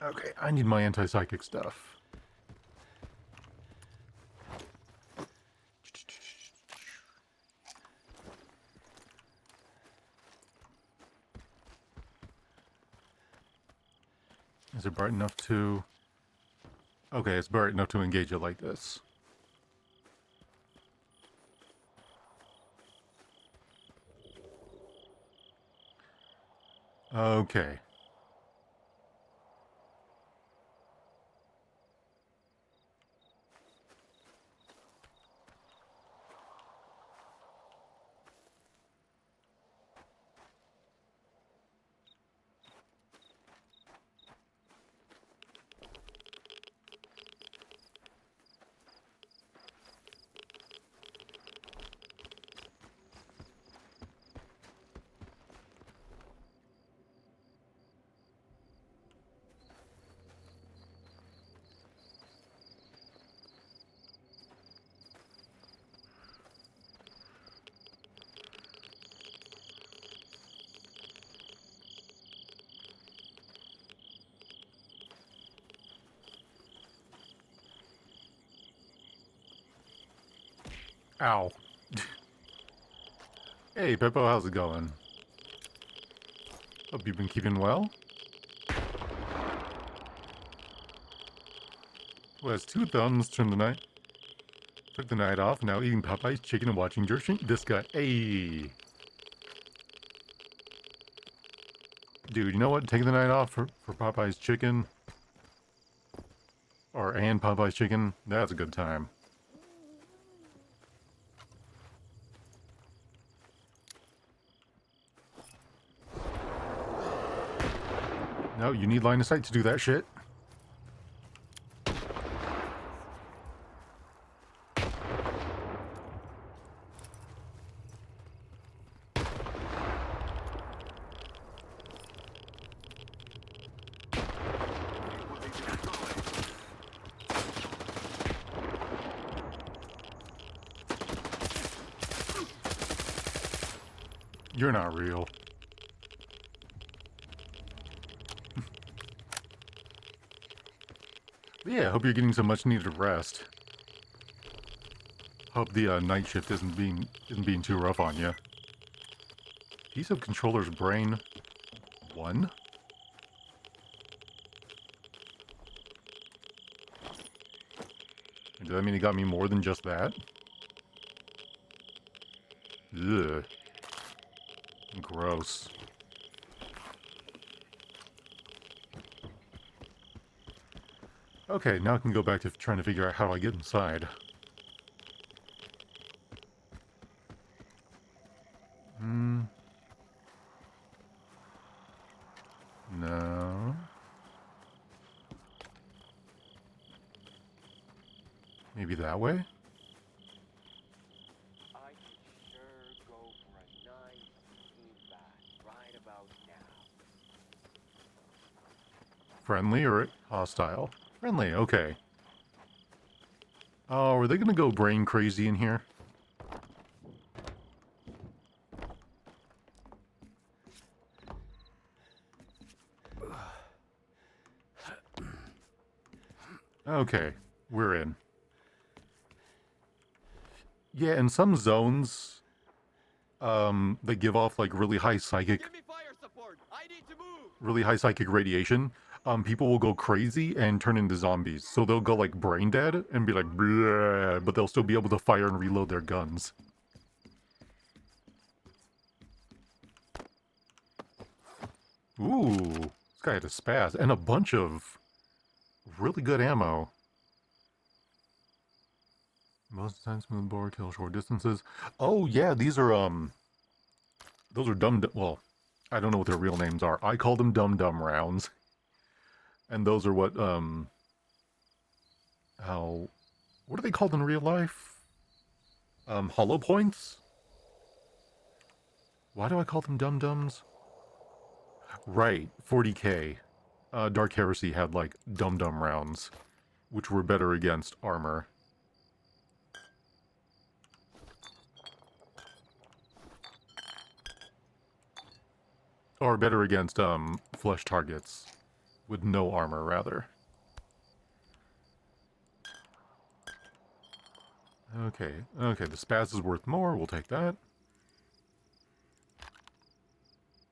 S1: Okay, I need my anti-psychic stuff. Is it bright enough to... Okay, it's bright enough to engage it like this. Okay. Ow. Hey, Peppo, how's it going? Hope you've been keeping well. Who has 2 thumbs, took the night off, now eating Popeye's chicken and watching Jershing? This guy. Hey. Dude, you know what? Taking the night off for Popeye's chicken, and Popeye's chicken, that's a good time. No, you need line of sight to do that shit. You're not real. Yeah, hope you're getting some much needed rest. Hope the night shift isn't being too rough on you. Piece of controller's brain 1? Does that mean he got me more than just that? Ugh. Gross. Okay, now I can go back to trying to figure out how I get inside. No. Maybe that way?
S2: I can sure go for a nice steam bath right about now.
S1: Friendly or hostile? Friendly, okay. Oh, are they gonna go brain crazy in here? Okay, we're in. Yeah, in some zones, they give off like really high psychic
S2: Give me fire support. I need to move.
S1: radiation. People will go crazy and turn into zombies. So they'll go like brain dead and be like, bleh, but they'll still be able to fire and reload their guns. Ooh, this guy had a spaz and a bunch of really good ammo. Most of the time, smooth bore, kill short distances. Oh yeah, these are those are well, I don't know what their real names are. I call them dum-dum rounds. And those are what what are they called in real life? Hollow points? Why do I call them dum-dums? Right, 40k. Dark Heresy had like dum-dum rounds, which were better against armor. Or better against flesh targets. With no armor, rather. Okay, the spaz is worth more, we'll take that.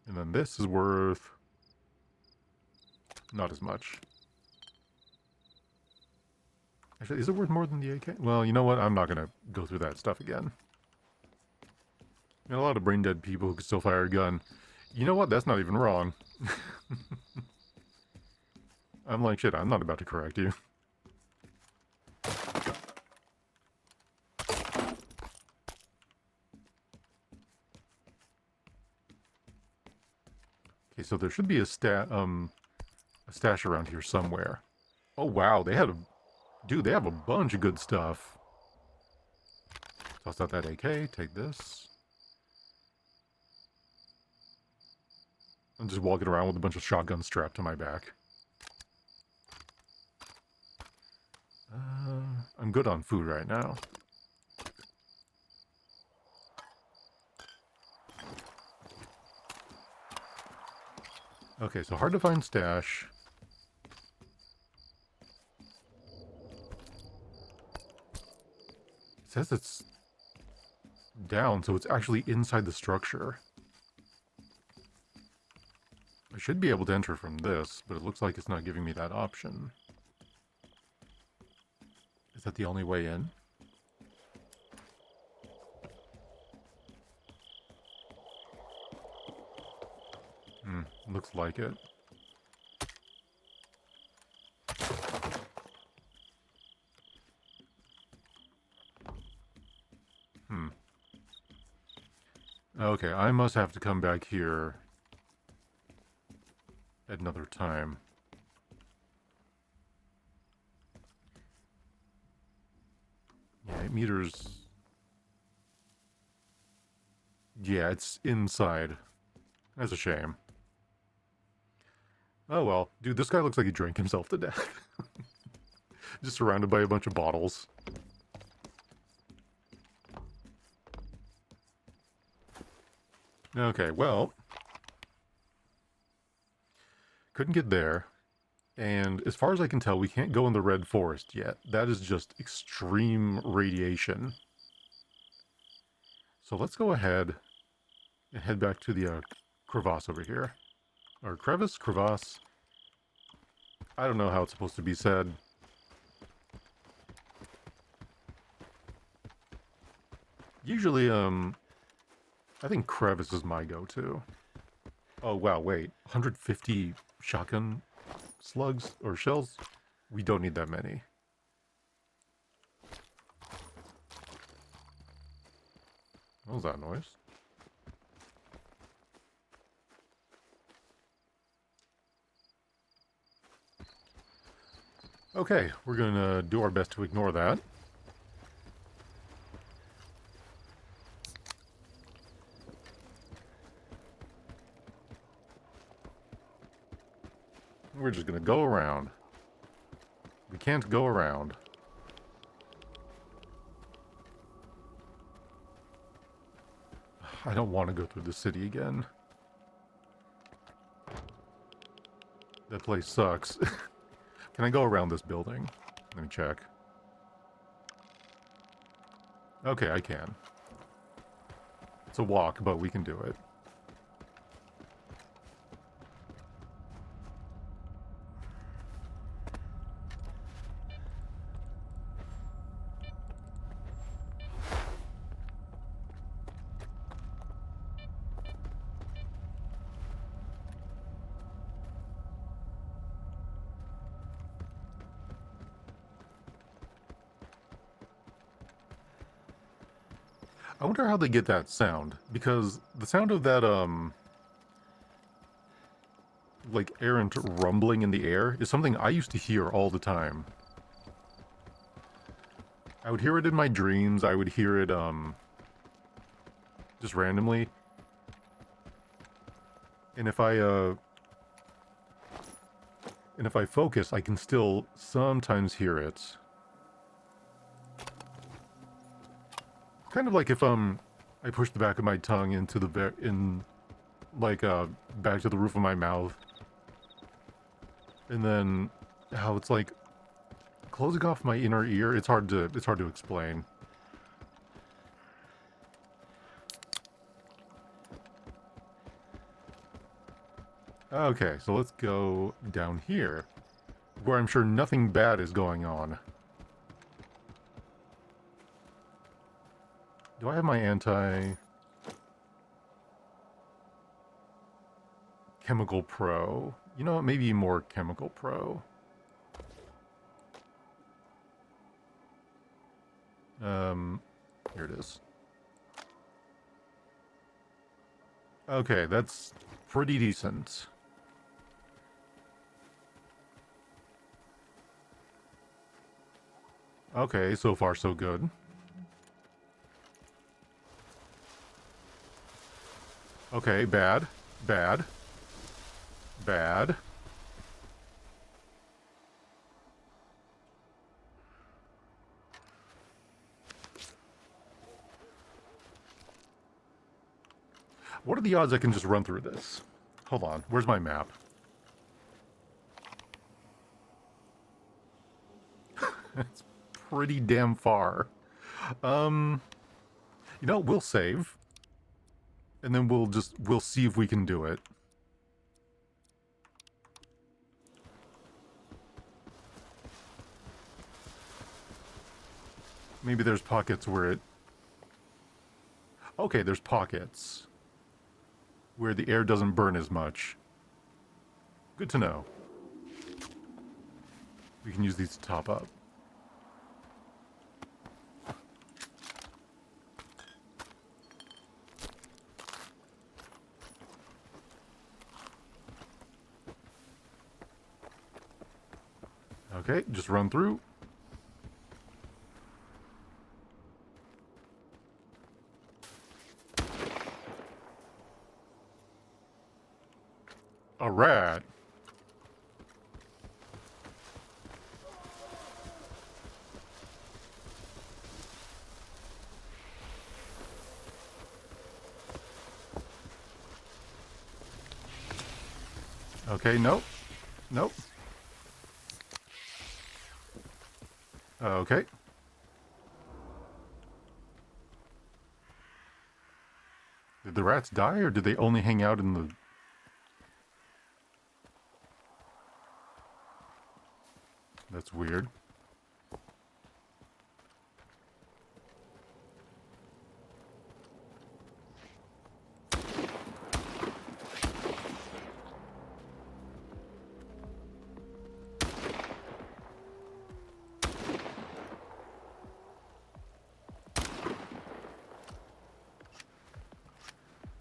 S1: And then this is worth not as much. Actually, is it worth more than the AK? Well, you know what? I'm not going to go through that stuff again. And a lot of brain dead people who can still fire a gun. You know what? That's not even wrong. I'm like, shit, I'm not about to correct you. Okay, so there should be a stash around here somewhere. Oh wow, they have a bunch of good stuff. Toss out that AK, take this. I'm just walking around with a bunch of shotguns strapped to my back. I'm good on food right now. Okay, so hard to find stash. It says it's down, so it's actually inside the structure. I should be able to enter from this, but it looks like it's not giving me that option. Is that the only way in? Looks like it. Okay, I must have to come back here at another time. Yeah, 8 meters. Yeah, it's inside. That's a shame. Oh well. Dude, this guy looks like he drank himself to death. Just surrounded by a bunch of bottles. Okay, well. Couldn't get there. And as far as I can tell, we can't go in the red forest yet. That is just extreme radiation. So let's go ahead and head back to the crevasse over here. Or crevice? Crevasse? I don't know how it's supposed to be said. Usually, I think crevice is my go-to. Oh, wow, wait. 150 shotgun slugs or shells? We don't need that many. What was that noise? Okay, we're gonna do our best to ignore that. We're just gonna go around. We can't go around. I don't want to go through the city again. That place sucks. Can I go around this building? Let me check. Okay, I can. It's a walk, but we can do it. I wonder how they get that sound, because the sound of that, like errant rumbling in the air is something I used to hear all the time. I would hear it in my dreams, I would hear it, just randomly. And if I focus, I can still sometimes hear it. Kind of like if I push the back of my tongue into the back to the roof of my mouth, and then how it's like closing off my inner ear. It's hard to explain. Okay, so let's go down here, where I'm sure nothing bad is going on. Do I have my Chemical Pro? You know what, maybe more Chemical Pro. Here it is. Okay, that's pretty decent. Okay, so far so good. Okay, bad. Bad. Bad. What are the odds I can just run through this? Hold on, where's my map? It's pretty damn far. You know, we'll save. And then we'll see if we can do it. Maybe there's pockets where it... Okay, there's pockets where the air doesn't burn as much. Good to know. We can use these to top up. Okay, just run through. A rat. Okay, nope. Nope. Okay. Did the rats die, or did they only hang out in the... That's weird.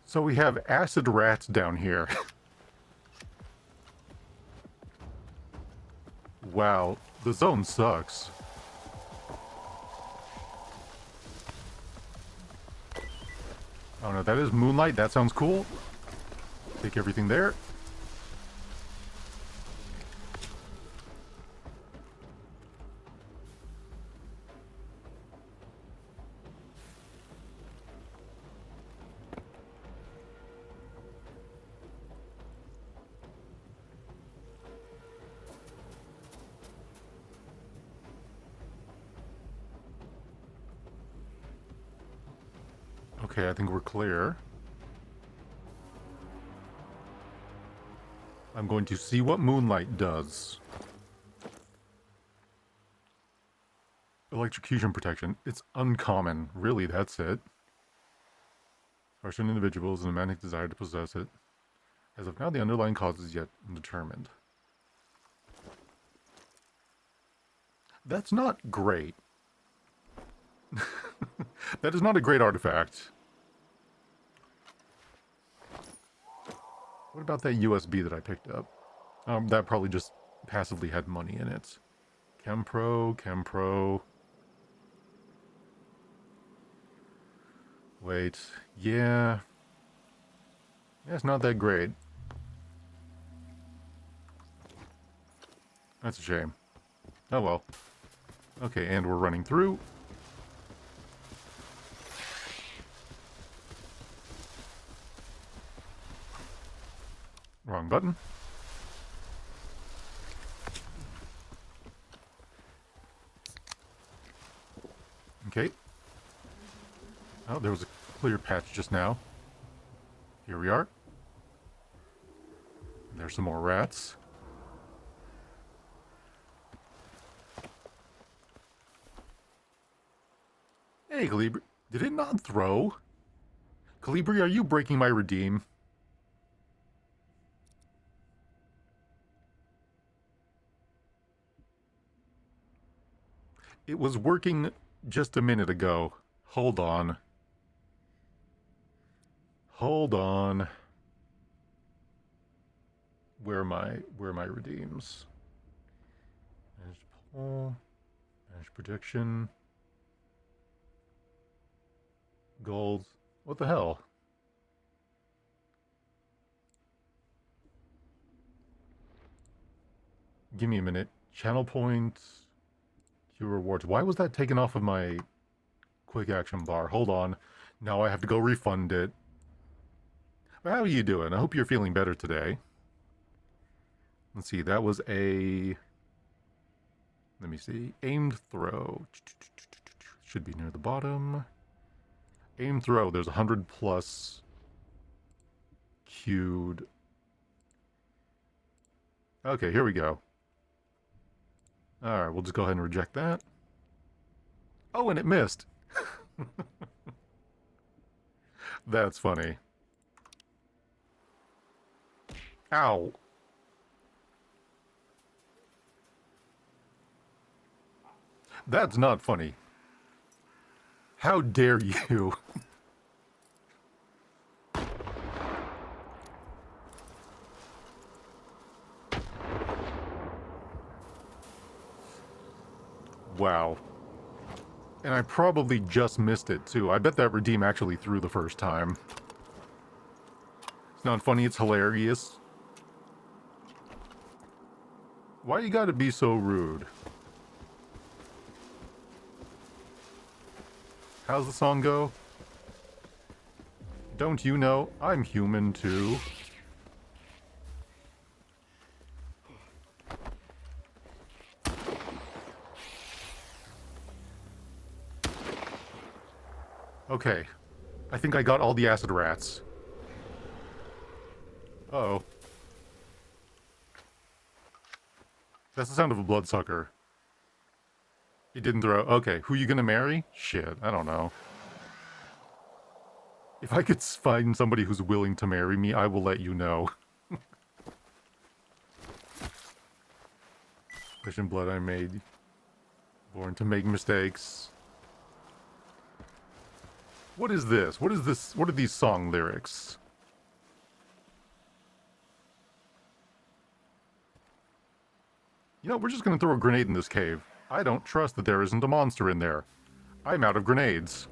S1: So we have acid rats down here. Wow, the zone sucks. Oh no, that is moonlight. That sounds cool. Take everything there. Okay, I think we're clear. I'm going to see what moonlight does. Electrocution protection. It's uncommon. Really, that's it. Russian individuals and a manic desire to possess it. As of now, the underlying cause is yet undetermined. That's not great. That is not a great artifact. What about that USB that I picked up? That probably just passively had money in it. Chempro, Chempro. Wait, yeah. It's not that great. That's a shame. Oh well. Okay, and we're running through. Wrong button. Okay. Oh, there was a clear patch just now. Here we are. There's some more rats. Hey, Calibri. Did it not throw? Calibri, are you breaking my redeem? It was working just a minute ago. Hold on. Hold on. Where are my redeems? Managed pull. Managed prediction. Gold. What the hell? Give me a minute. Channel points. Queue rewards. Why was that taken off of my quick action bar? Hold on. Now I have to go refund it. But how are you doing? I hope you're feeling better today. Let's see. That was a... Let me see. Aimed throw. Should be near the bottom. Aim throw. There's 100 plus queued. Okay, here we go. Alright, we'll just go ahead and reject that. Oh, and it missed. That's funny. Ow. That's not funny. How dare you? Wow. And I probably just missed it, too. I bet that redeem actually threw the first time. It's not funny, it's hilarious. Why you gotta be so rude? How's the song go? Don't you know I'm human, too? Okay. I think I got all the acid rats. Uh-oh. That's the sound of a bloodsucker. He didn't throw... Okay, who you gonna marry? Shit, I don't know. If I could find somebody who's willing to marry me, I will let you know. Flesh and blood I made. Born to make mistakes. What is this? What is this? What are these song lyrics? You know, we're just gonna throw a grenade in this cave. I don't trust that there isn't a monster in there. I'm out of grenades.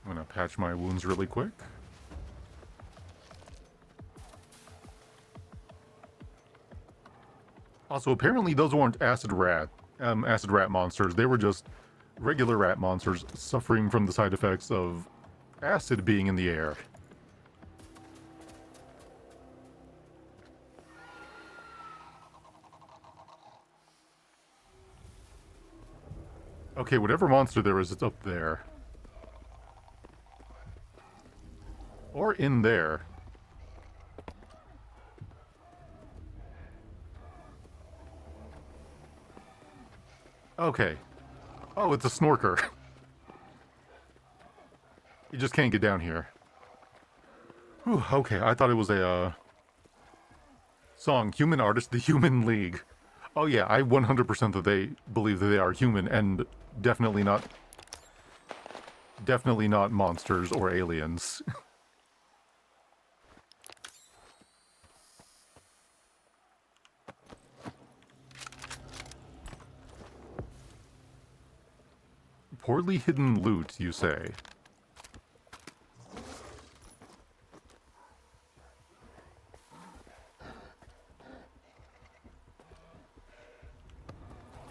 S1: I'm gonna patch my wounds really quick. Also, apparently those weren't acid rat monsters. They were just regular rat monsters suffering from the side effects of acid being in the air. Okay, whatever monster there is, it's up there. Or in there. Okay. Oh, it's a snorker. You just can't get down here. Whew, okay, I thought it was a song. Human Artist, the Human League. Oh yeah, I 100% that they believe that they are human and definitely not monsters or aliens. Poorly hidden loot, you say?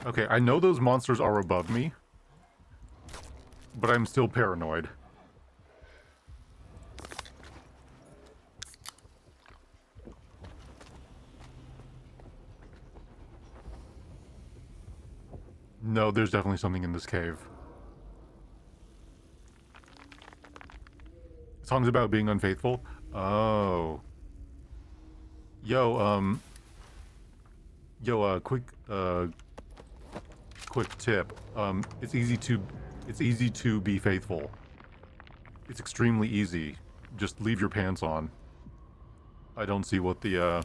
S1: Okay, I know those monsters are above me, but I'm still paranoid. No, there's definitely something in this cave. Song's about being unfaithful? Oh. Yo, quick tip. It's easy to be faithful. It's extremely easy. Just leave your pants on. I don't see what the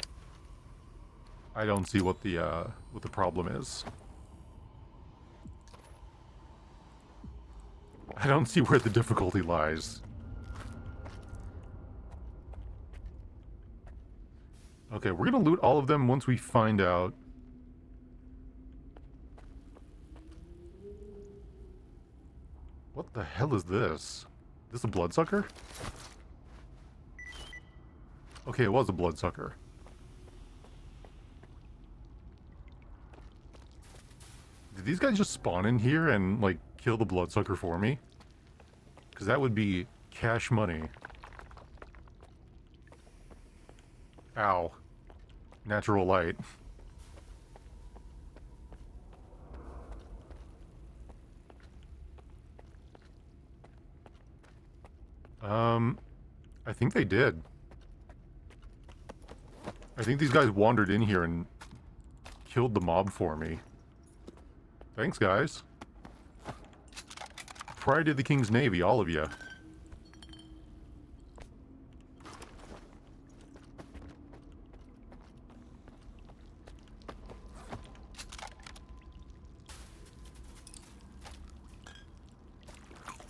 S1: problem is. I don't see where the difficulty lies. Okay, we're gonna loot all of them once we find out. What the hell is this? Is this a bloodsucker? Okay, it was a bloodsucker. Did these guys just spawn in here and, like, kill the bloodsucker for me? Because that would be cash money. Ow. Natural light. I think they did. I think these guys wandered in here and killed the mob for me. Thanks, guys. Pride of the King's Navy, all of you.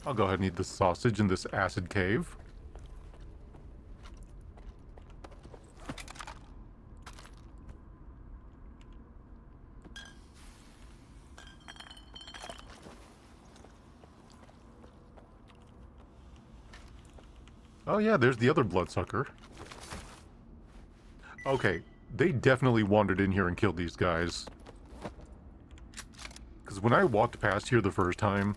S1: I'll go ahead and eat this sausage in this acid cave. Oh yeah, there's the other bloodsucker. Okay, they definitely wandered in here and killed these guys. Because when I walked past here the first time,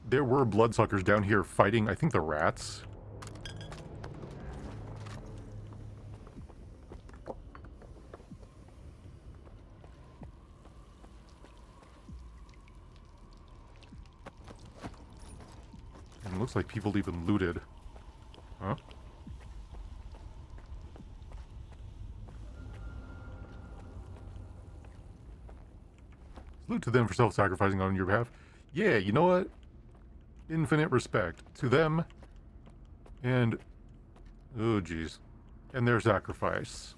S1: there were bloodsuckers down here fighting, I think, the rats. And it looks like people even looted. Huh? Salute to them for self-sacrificing on your behalf. Yeah, you know what? Infinite respect to them. And, oh geez, and their sacrifice.